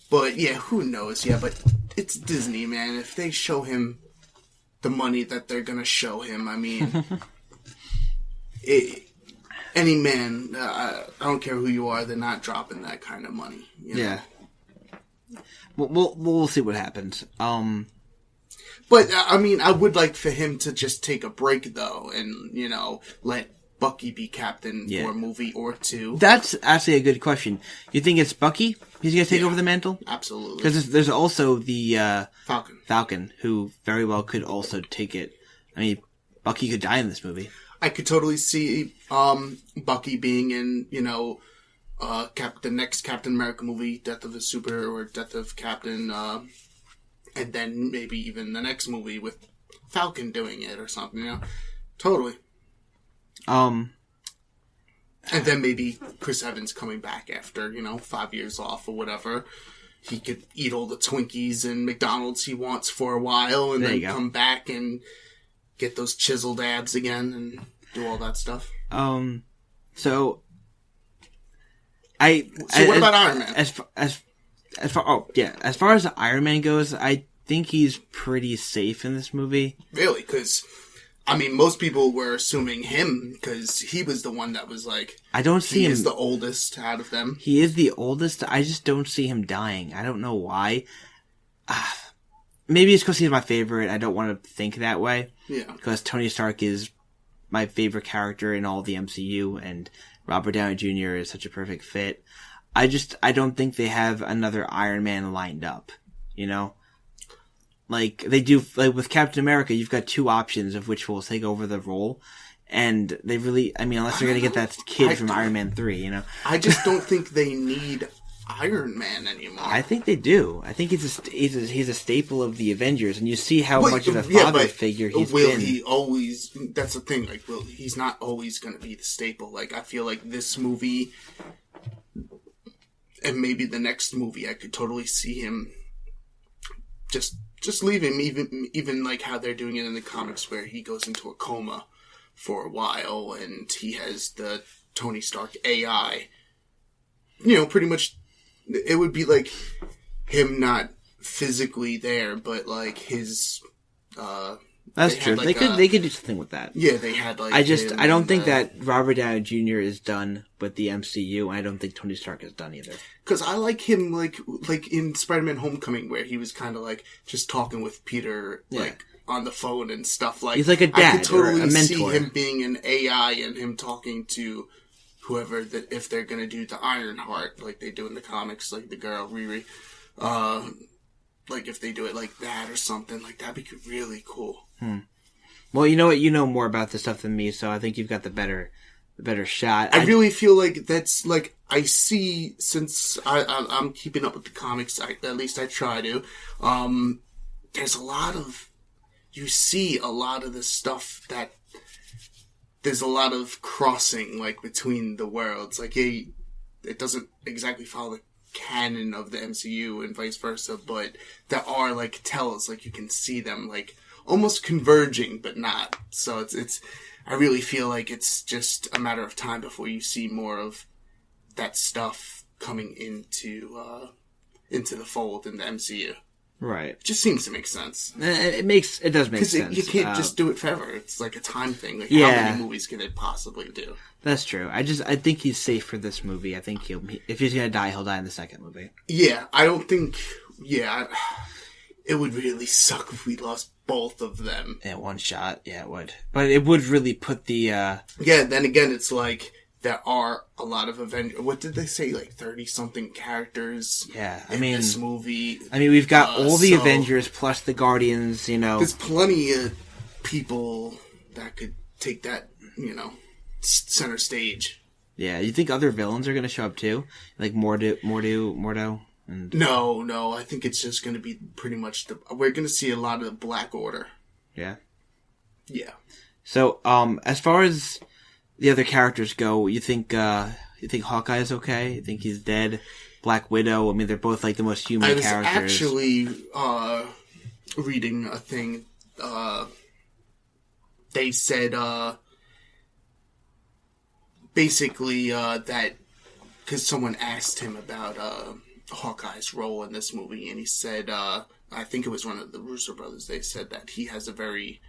But, yeah, who knows? Yeah, but it's Disney, man. If they show him the money that they're going to show him, I mean, any man, I don't care who you are, they're not dropping that kind of money. You know? Yeah. We'll see what happens. But, I mean, I would like for him to just take a break, though, and, let Bucky be captain for a movie or two. That's actually a good question. You think it's Bucky? He's going to take over the mantle? Absolutely. Because there's also the Falcon, who very well could also take it. I mean, Bucky could die in this movie. I could totally see Bucky being in, the next Captain America movie, Death of a Super or Death of Captain, and then maybe even the next movie with Falcon doing it or something, Totally. And then maybe Chris Evans coming back after, 5 years off or whatever. He could eat all the Twinkies and McDonald's he wants for a while and then come back and get those chiseled abs again and do all that stuff. So what about Iron Man? As far as Iron Man goes, I think he's pretty safe in this movie. Really? Because most people were assuming him because he was the one that was like... I don't see him... He is the oldest out of them. He is the oldest. I just don't see him dying. I don't know why. Maybe it's because he's my favorite. I don't want to think that way. Yeah. Because Tony Stark is my favorite character in all of the MCU, and Robert Downey Jr. is such a perfect fit. I don't think they have another Iron Man lined up, Like, they do, like, with Captain America, you've got two options of which will take over the role. And they really, unless they're going to get that kid from Iron Man 3, I just don't think they need Iron Man anymore. I think they do. I think he's a staple of the Avengers, and you see how much of a father figure he's been. Will he always, that's the thing, like, he's not always going to be the staple. Like, I feel like this movie, and maybe the next movie, I could totally see him just leave him, even like how they're doing it in the comics where he goes into a coma for a while and he has the Tony Stark AI. Pretty much it would be like him not physically there, but like his that's true. Like they could do something with that. Yeah, they had like I don't think that Robert Downey Jr. is done with the MCU, and I don't think Tony Stark is done either. Because I like him like in Spider-Man Homecoming where he was kind of like just talking with Peter like on the phone and stuff like. He's like a dad I could totally or a mentor. See him being an AI and him talking to whoever that if they're gonna do the Ironheart like they do in the comics, like the girl Riri. Like if they do it like that or something, like that'd be really cool. Well, you know what? You know more about this stuff than me, so I think you've got the better shot. I really feel like that's like I see since I'm keeping up with the comics. At least I try to. There's you see a lot of this stuff that there's a lot of crossing like between the worlds. Like it doesn't exactly follow the canon of the MCU and vice versa, but there are like tells, like you can see them like almost converging but not. So it's I really feel like it's just a matter of time before you see more of that stuff coming into the fold in the MCU. Right. It just seems to make sense. It does make sense. You can't just do it forever. It's like a time thing. Like how many movies can it possibly do? That's true. I think he's safe for this movie. I think if he's gonna die, he'll die in the second movie. Yeah, I don't think. Yeah, it would really suck if we lost both of them in one shot. Yeah, it would. But it would really put the. Yeah. Then again, it's like there are a lot of Avengers. What did they say? Like 30-something characters. Yeah, in this movie. We've got all the Avengers plus the Guardians. There's plenty of people that could take that. Center stage. Yeah, you think other villains are going to show up too? Like Mordo? And... No. I think it's just going to be pretty much we're going to see a lot of the Black Order. Yeah. Yeah. So, as far as the other characters go, you think Hawkeye is okay? You think he's dead? Black Widow? They're both like the most human characters. I was actually reading a thing they said, basically, that, because someone asked him about, Hawkeye's role in this movie, and he said, I think it was one of the Russo brothers, they said that he has a very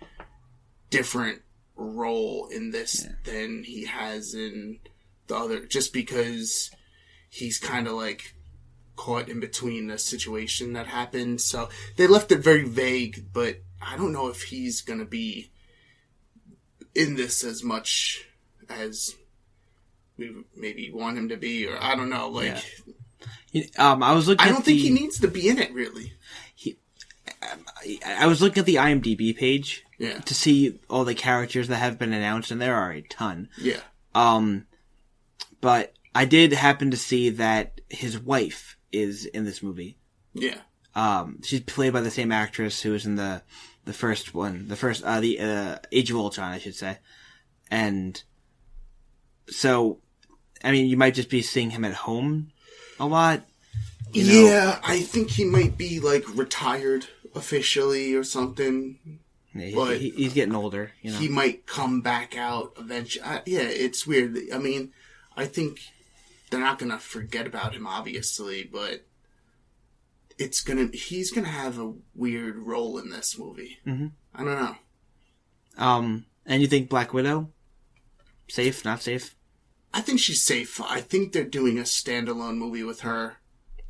different role in this than he has in the other, just because he's kind of like caught in between a situation that happened. So they left it very vague, but I don't know if he's going to be in this as much as we maybe want him to be, or I don't know. Like, I was looking. I don't think he needs to be in it, really. I was looking at the IMDb page Yeah. to see all the characters that have been announced, and there are a ton. Yeah. But I did happen to see that his wife is in this movie. Yeah. She's played by the same actress who was in the first one, the Age of Ultron, I should say. And so, I mean, you might just be seeing him at home a lot. Yeah, I think he might be, like, retired officially or something. Yeah, but he's getting older, you know. He might come back out eventually. Yeah, it's weird. I mean, I think they're not going to forget about him, obviously, but he's going to have a weird role in this movie. Mm-hmm. I don't know. And you think Black Widow? Safe, not safe? I think she's safe. I think they're doing a standalone movie with her.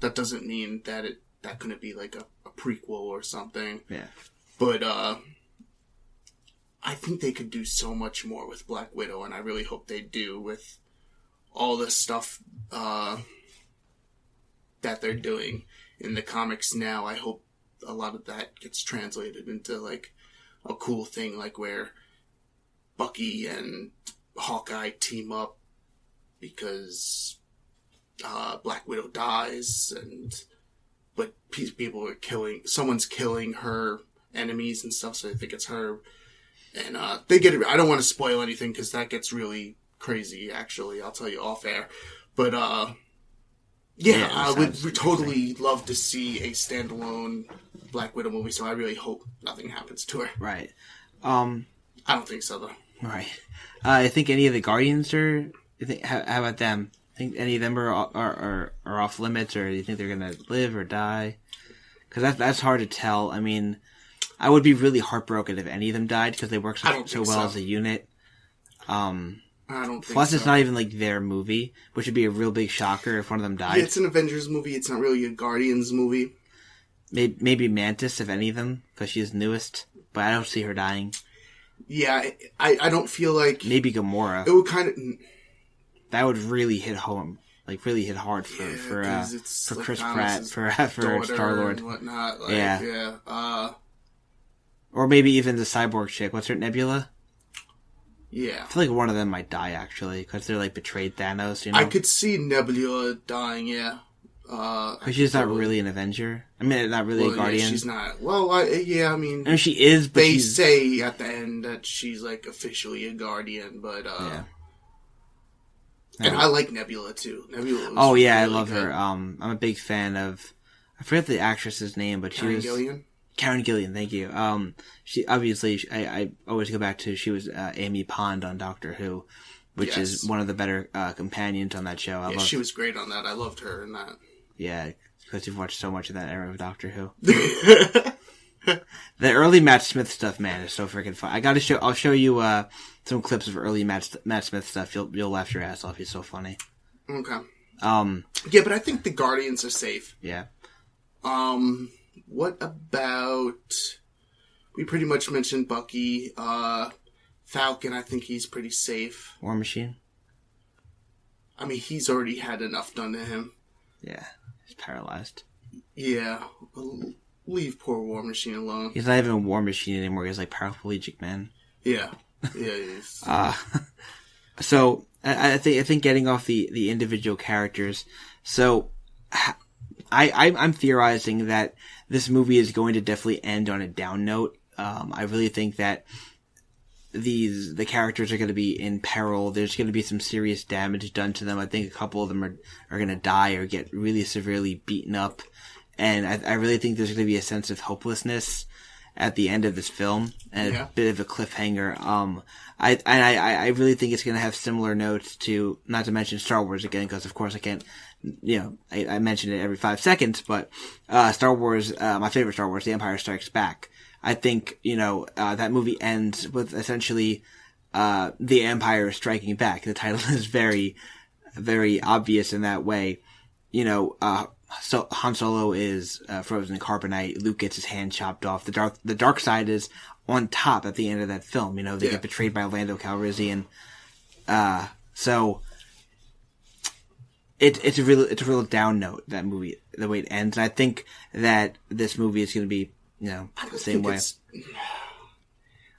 That doesn't mean that that couldn't be like a prequel or something. Yeah. But I think they could do so much more with Black Widow, and I really hope they do with all the stuff that they're doing in the comics now. I hope a lot of that gets translated into like a cool thing, like where Bucky and Hawkeye team up because Black Widow dies, but people are someone's killing her enemies and stuff, so they think it's her. And they get it. I don't want to spoil anything because that gets really crazy, actually. I'll tell you off air. But yeah, I would totally love to see a standalone Black Widow movie, so I really hope nothing happens to her. Right. I don't think so, though. Right. I think any of the Guardians are... How about them? Think any of them are off limits, or do you think they're gonna live or die? Because that's hard to tell. I mean, I would be really heartbroken if any of them died because they work so well as a unit. I don't think Plus, so. it's not even like their movie, which would be a real big shocker if one of them died. Yeah, it's an Avengers movie. It's not really a Guardians movie. Maybe Mantis, if any of them, because she's newest. But I don't see her dying. Yeah, I don't feel like... Maybe Gamora. It would kind of... That would really hit home, like really hit hard for like Chris Thomas's Pratt, for Star-Lord. And whatnot. Like, yeah. Or maybe even the cyborg chick. What's her, Nebula? Yeah. I feel like one of them might die, actually, because they're like betrayed Thanos, you know? I could see Nebula dying, yeah. But she's not really an Avenger. I mean, not really a Guardian. Yeah, she's not. Well, yeah, I mean... I mean, she is, but they say at the end that she's, like, officially a Guardian, but, yeah. And I like Nebula, too. Nebula was really I really love good. her. I'm a big fan of... I forget the actress's name, but she was... Karen Gillian, thank you. She obviously, I always go back to, she was Amy Pond on Doctor Who, which is one of the better companions on that show. She was great on that. I loved her in that. Yeah, because you've watched so much of that era of Doctor Who. The early Matt Smith stuff, man, is so freaking fun. I'll show you some clips of early Matt Smith stuff. You'll laugh your ass off. He's so funny. Okay. Yeah, but I think the Guardians are safe. Yeah. What about... We pretty much mentioned Bucky. Falcon, I think he's pretty safe. War Machine? I mean, he's already had enough done to him. Yeah. He's paralyzed. Yeah. Leave poor War Machine alone. He's not even a War Machine anymore. He's like paraplegic, man. Yeah. Yeah, he is. So, I think getting off the individual characters. So, I'm theorizing that this movie is going to definitely end on a down note. I really think that the characters are going to be in peril. There's going to be some serious damage done to them. I think a couple of them are going to die or get really severely beaten up. And I really think there's going to be a sense of hopelessness. at the end of this film, and Yeah. a bit of a cliffhanger. I really think it's going to have similar notes to, not to mention Star Wars again, because of course I can't, I mention it every 5 seconds, but Star Wars, my favorite Star Wars, The Empire Strikes Back. I think, that movie ends with essentially the Empire striking back. The title is very, very obvious in that way. So Han Solo is frozen in carbonite. Luke gets his hand chopped off. The dark side is on top at the end of that film. They get betrayed by Lando Calrissian. So it's a real down note, that movie, the way it ends. And I think that this movie is going to be, the same way.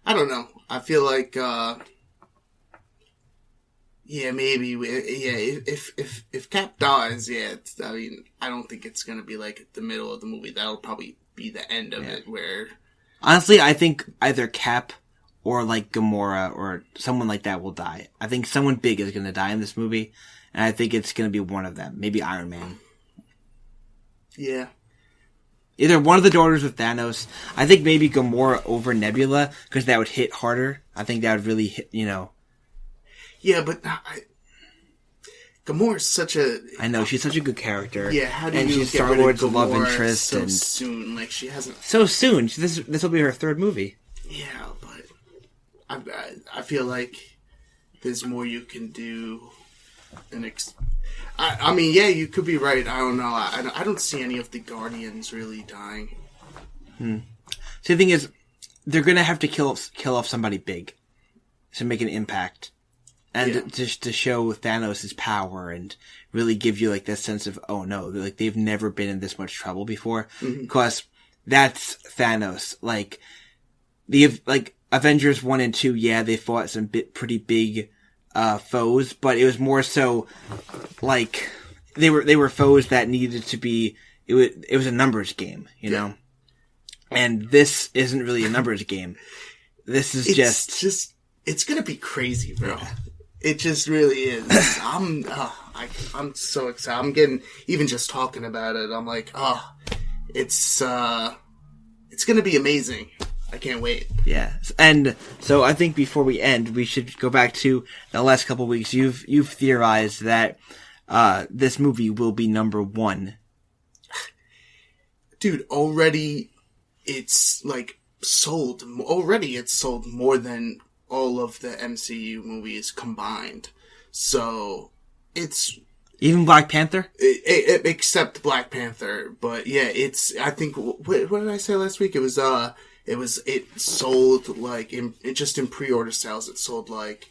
I don't know. I feel like, maybe. If Cap dies, I don't think it's gonna be like the middle of the movie. That'll probably be the end of it. Where honestly, I think either Cap or like Gamora or someone like that will die. I think someone big is gonna die in this movie, and I think it's gonna be one of them. Maybe Iron Man. Yeah. Either one of the daughters of Thanos. I think maybe Gamora over Nebula, because that would hit harder. I think that would really hit, Yeah, but Gamora's such a... I know, she's such a good character. Yeah, how do and you she's get Star Lord's love interest so and soon? Like, she hasn't... So soon? This will be her third movie. Yeah, but I feel like there's more you can do. I mean, yeah, you could be right. I don't know. I don't see any of the Guardians really dying. See, the thing is, they're gonna have to kill off somebody big to make an impact. And just to show Thanos' power and really give you like that sense of, oh no, like they've never been in this much trouble before. Because that's Thanos. Like Avengers 1 and 2, they fought some pretty big foes, but it was more so like they were foes that needed to be. It was a numbers game, you know. And this isn't really a numbers game. This is just it's gonna be crazy, bro. Yeah. It just really is. I'm so excited. I'm getting, even just talking about it, I'm like, it's gonna be amazing. I can't wait. Yeah. And so I think before we end, we should go back to the last couple of weeks. You've theorized that this movie will be number 1. Dude, already it's like sold. Already it's sold more than all of the MCU movies combined. So it's even Black Panther, except Black Panther. But yeah, it's. I think what did I say last week? It sold like just in pre-order sales. It sold like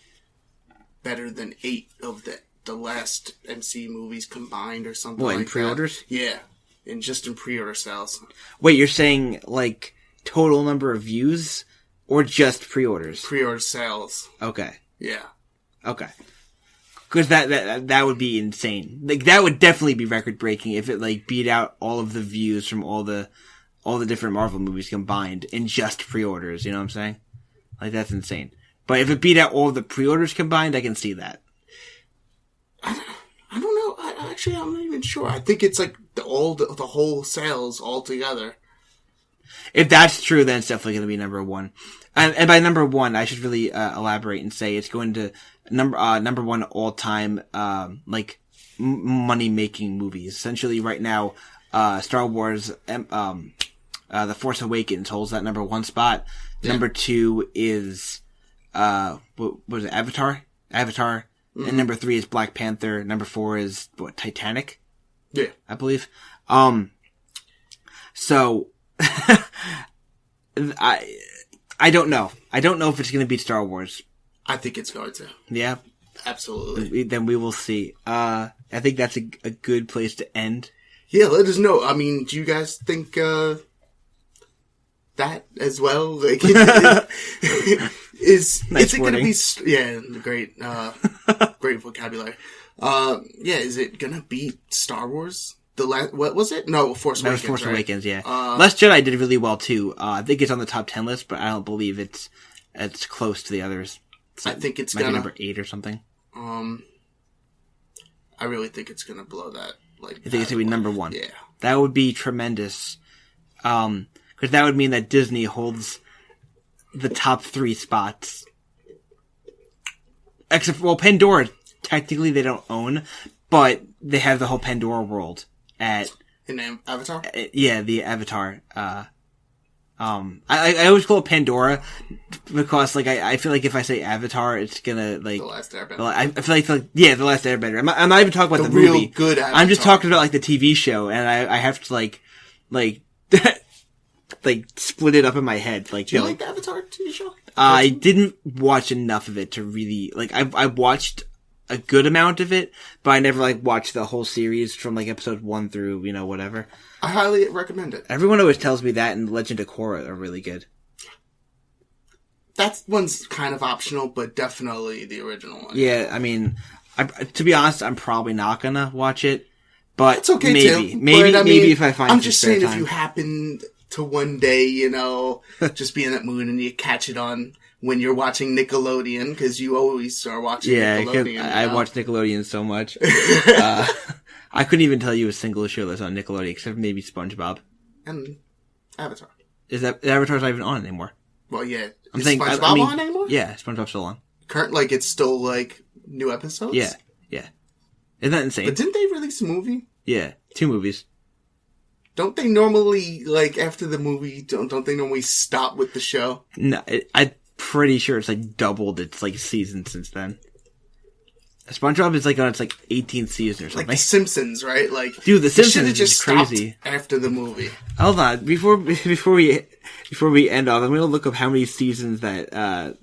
better than 8 of the last MCU movies combined or something. What, like in pre-orders? That. Yeah, in pre-order sales. Wait, you're saying like total number of views? Or just pre-orders? Pre-order sales. Okay. Yeah. Okay. Because that would be insane. Like, that would definitely be record-breaking if it, like, beat out all of the views from all the different Marvel movies combined in just pre-orders, you know what I'm saying? Like, that's insane. But if it beat out all of the pre-orders combined, I can see that. I don't know. I'm not even sure. I think it's, like, the whole sales all together. If that's true, then it's definitely going to be number 1. And by number 1, I should really elaborate and say it's going to number 1 all time money making movies. Essentially, right now, Star Wars, The Force Awakens holds that number 1 spot. Yeah. Number 2 is what was it? Avatar. Mm-hmm. And number 3 is Black Panther. Number 4 is Titanic. Yeah, I believe. So. I don't know. I don't know if it's going to beat Star Wars. I think it's going to. Yeah? Absolutely. Then we will see. I think that's a good place to end. Yeah, let us know. I mean, do you guys think that as well? Like, is it going to be... Yeah, great great vocabulary. Is it going to beat Star Wars? What was it? No, Force Awakens. That was Force Awakens, yeah. Last Jedi did really well too. I think it's on the top 10 list, but I don't believe it's close to the others. I think it's gonna number 8 or something. I really think it's gonna blow that. I think it's gonna be number 1. Yeah, that would be tremendous. Because Because that would mean that Disney holds the top 3 spots. Except, well, Pandora, technically they don't own, but they have the whole Pandora world at... In Avatar? Yeah, the Avatar. I always call it Pandora because, like, I feel like if I say Avatar, it's gonna, like... The Last Airbender. I feel like, yeah, The Last Airbender. I'm not even talking about the real movie. Good Avatar. I'm just talking about, like, the TV show, and I have to, like, split it up in my head. Like, do you like the Avatar TV show? I didn't watch enough of it to really, like, I watched a good amount of it, but I never, like, watched the whole series from, like, episode 1 through, you know, whatever. I highly recommend it. Everyone always tells me that and Legend of Korra are really good. That one's kind of optional, but definitely the original one. Yeah, I mean, to be honest, I'm probably not gonna watch it, but it's okay maybe, too. Maybe, but, maybe if I find I'm some just spare saying, time. if you happen to one day, you know, just be in that mood and you catch it on when you're watching Nickelodeon, because you always are watching Nickelodeon. Yeah, I watch Nickelodeon so much. I couldn't even tell you a single show that's on Nickelodeon, except maybe SpongeBob. And Avatar. Avatar's not even on anymore? Well, yeah. I'm Is saying, SpongeBob on anymore? Yeah, SpongeBob's still on. Like, it's still, like, new episodes? Yeah. Isn't that insane? But didn't they release a movie? Yeah, 2 movies. Don't they normally, like, after the movie, don't they normally stop with the show? No, I'm pretty sure it's, like, doubled its, like, season since then. SpongeBob is, like, on its, like, 18th season or something. Like The Simpsons, right? Like, dude, The Simpsons just is crazy. Stopped after the movie. Hold on, before we end off, I'm gonna look up how many seasons that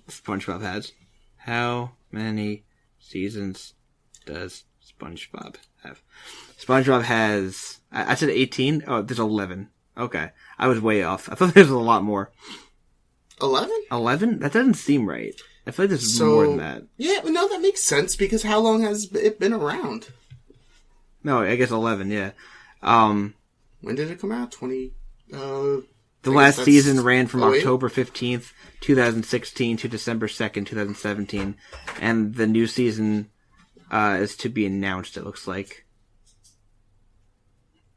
SpongeBob has. How many seasons does SpongeBob have? SpongeBob has... I said 18? Oh, there's 11. Okay. I was way off. I thought there was a lot more. 11? 11? That doesn't seem right. I feel like there's more than that. Yeah, no, that makes sense, because how long has it been around? No, I guess 11, yeah. When did it come out? The last season ran from October 15th, 2016 to December 2nd, 2017. And the new season is to be announced, it looks like.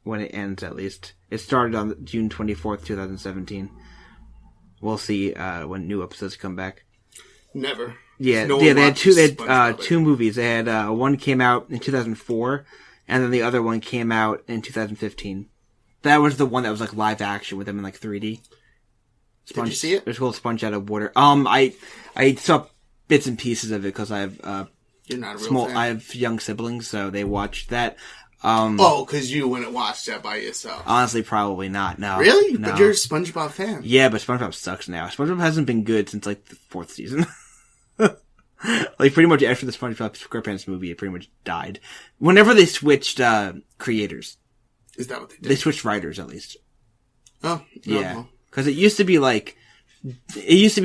When it ends, at least. It started on June 24th, 2017. We'll see when new episodes come back. Never. Yeah, they had two movies. They had one came out in 2004, and then the other one came out in 2015. That was the one that was like live action with them in like 3D. Did you see it? It was called Sponge Out of Water. I saw bits and pieces of it because I have You're not a real fan. I have young siblings, so they watched that. Because you wouldn't watch that by yourself. Honestly, probably not. No. Really? No. But you're a SpongeBob fan. Yeah, but SpongeBob sucks now. SpongeBob hasn't been good since like the 4th season. Like pretty much after the SpongeBob SquarePants movie, it pretty much died. Whenever they switched creators. Is that what they did? They switched writers, at least. Oh. Yeah. Because it used to be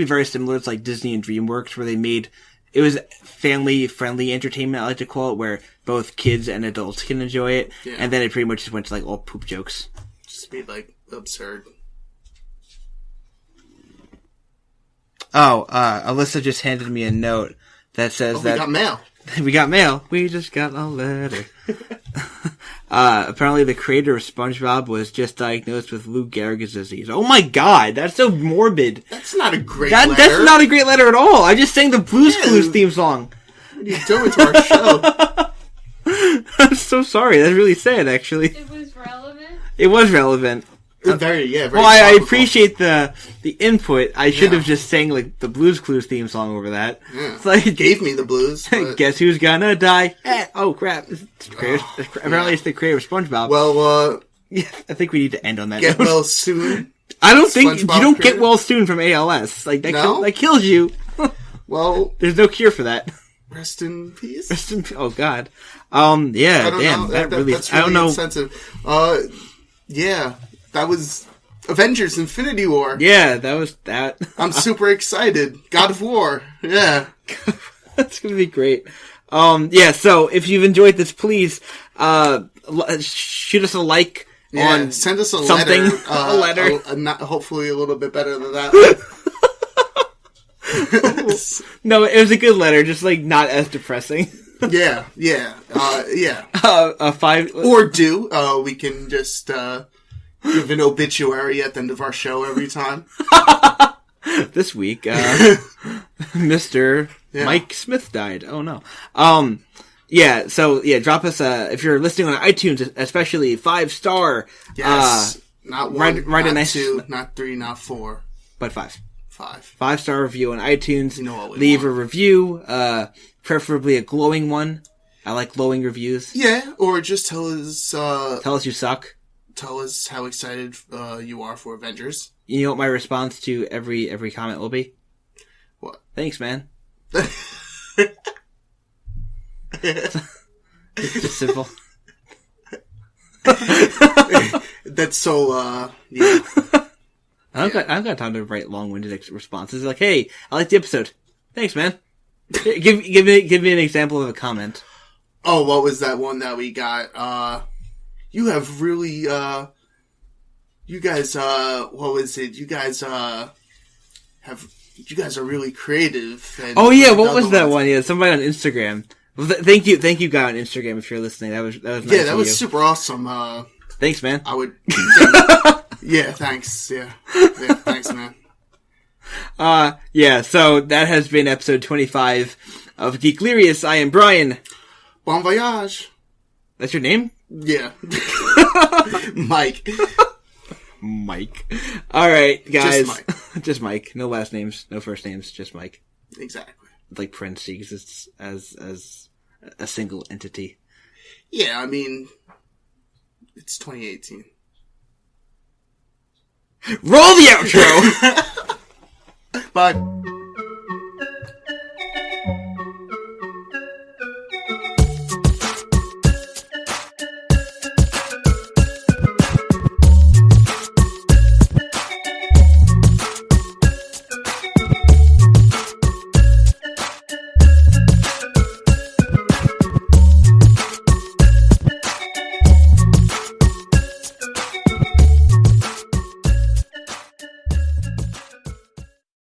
very similar to like Disney and DreamWorks, where they made... It was family-friendly entertainment, I like to call it, where both kids and adults can enjoy it. Yeah. And then it pretty much just went to, like, all poop jokes. Just be, like, absurd. Oh, Alyssa just handed me a note that says that... we got mail. We got mail. We just got a letter. Apparently the creator of SpongeBob was just diagnosed with Lou Gehrig's disease. Oh my god, that's so morbid. That's not a great letter. That's not a great letter at all. I just sang the Blues Clues theme song. What are you doing to our show? I'm so sorry. That's really sad, actually. It was relevant? It was relevant. Very well, I appreciate the input. I should have just sang like the Blues Clues theme song over that. Yeah. It's like, it gave me the blues. But... Guess who's gonna die? Oh crap! Apparently, it's the creator of SpongeBob. Well, yeah, I think we need to end on that. Get well soon. I don't think you don't get well soon from ALS. Like that, that kills you. Well, there's no cure for that. Rest in peace. Rest in peace. Oh God. Yeah. Damn. That's really I don't know. Insensitive. Yeah. That was Avengers Infinity War. Yeah, that was that. I'm super excited. God of War. Yeah. That's going to be great. Yeah, so if you've enjoyed this, please shoot us a like on send us a something. Letter. A letter. Not, hopefully a little bit better than that. No, it was a good letter, just like not as depressing. Yeah. 5 Or we can just Give an obituary at the end of our show every time. This week, Mr. Mike Smith died. Oh no. Drop us if you're listening on iTunes, especially 5-star. Yes. Not one, write not a nice, 2, not 3, not 4. But 5. 5-star review on iTunes. You know what we Leave want. a review, preferably a glowing one. I like glowing reviews. Yeah, or just tell us you suck. Tell us how excited you are for Avengers. You know what my response to every comment will be? What? Thanks, man. It's just simple. That's so, yeah. I've got time to write long-winded responses. Like, hey, I like the episode. Thanks, man. Give me an example of a comment. Oh, what was that one that we got? You have really, you guys, what was it? You guys are really creative. And oh yeah, what was that one? Yeah, somebody on Instagram. Well, thank you, guy on Instagram if you're listening. That was nice. Yeah, that was super awesome. Thanks, man. I would. Yeah, thanks. Yeah, thanks, man. So that has been episode 25 of Geeklirious. I am Brian. Bon voyage. That's your name? Yeah. Mike. Mike. Alright, guys. Just Mike. Just Mike. No last names, no first names, just Mike. Exactly. Like Prince, he exists as a single entity. Yeah, I mean, it's 2018. Roll the outro! Bye.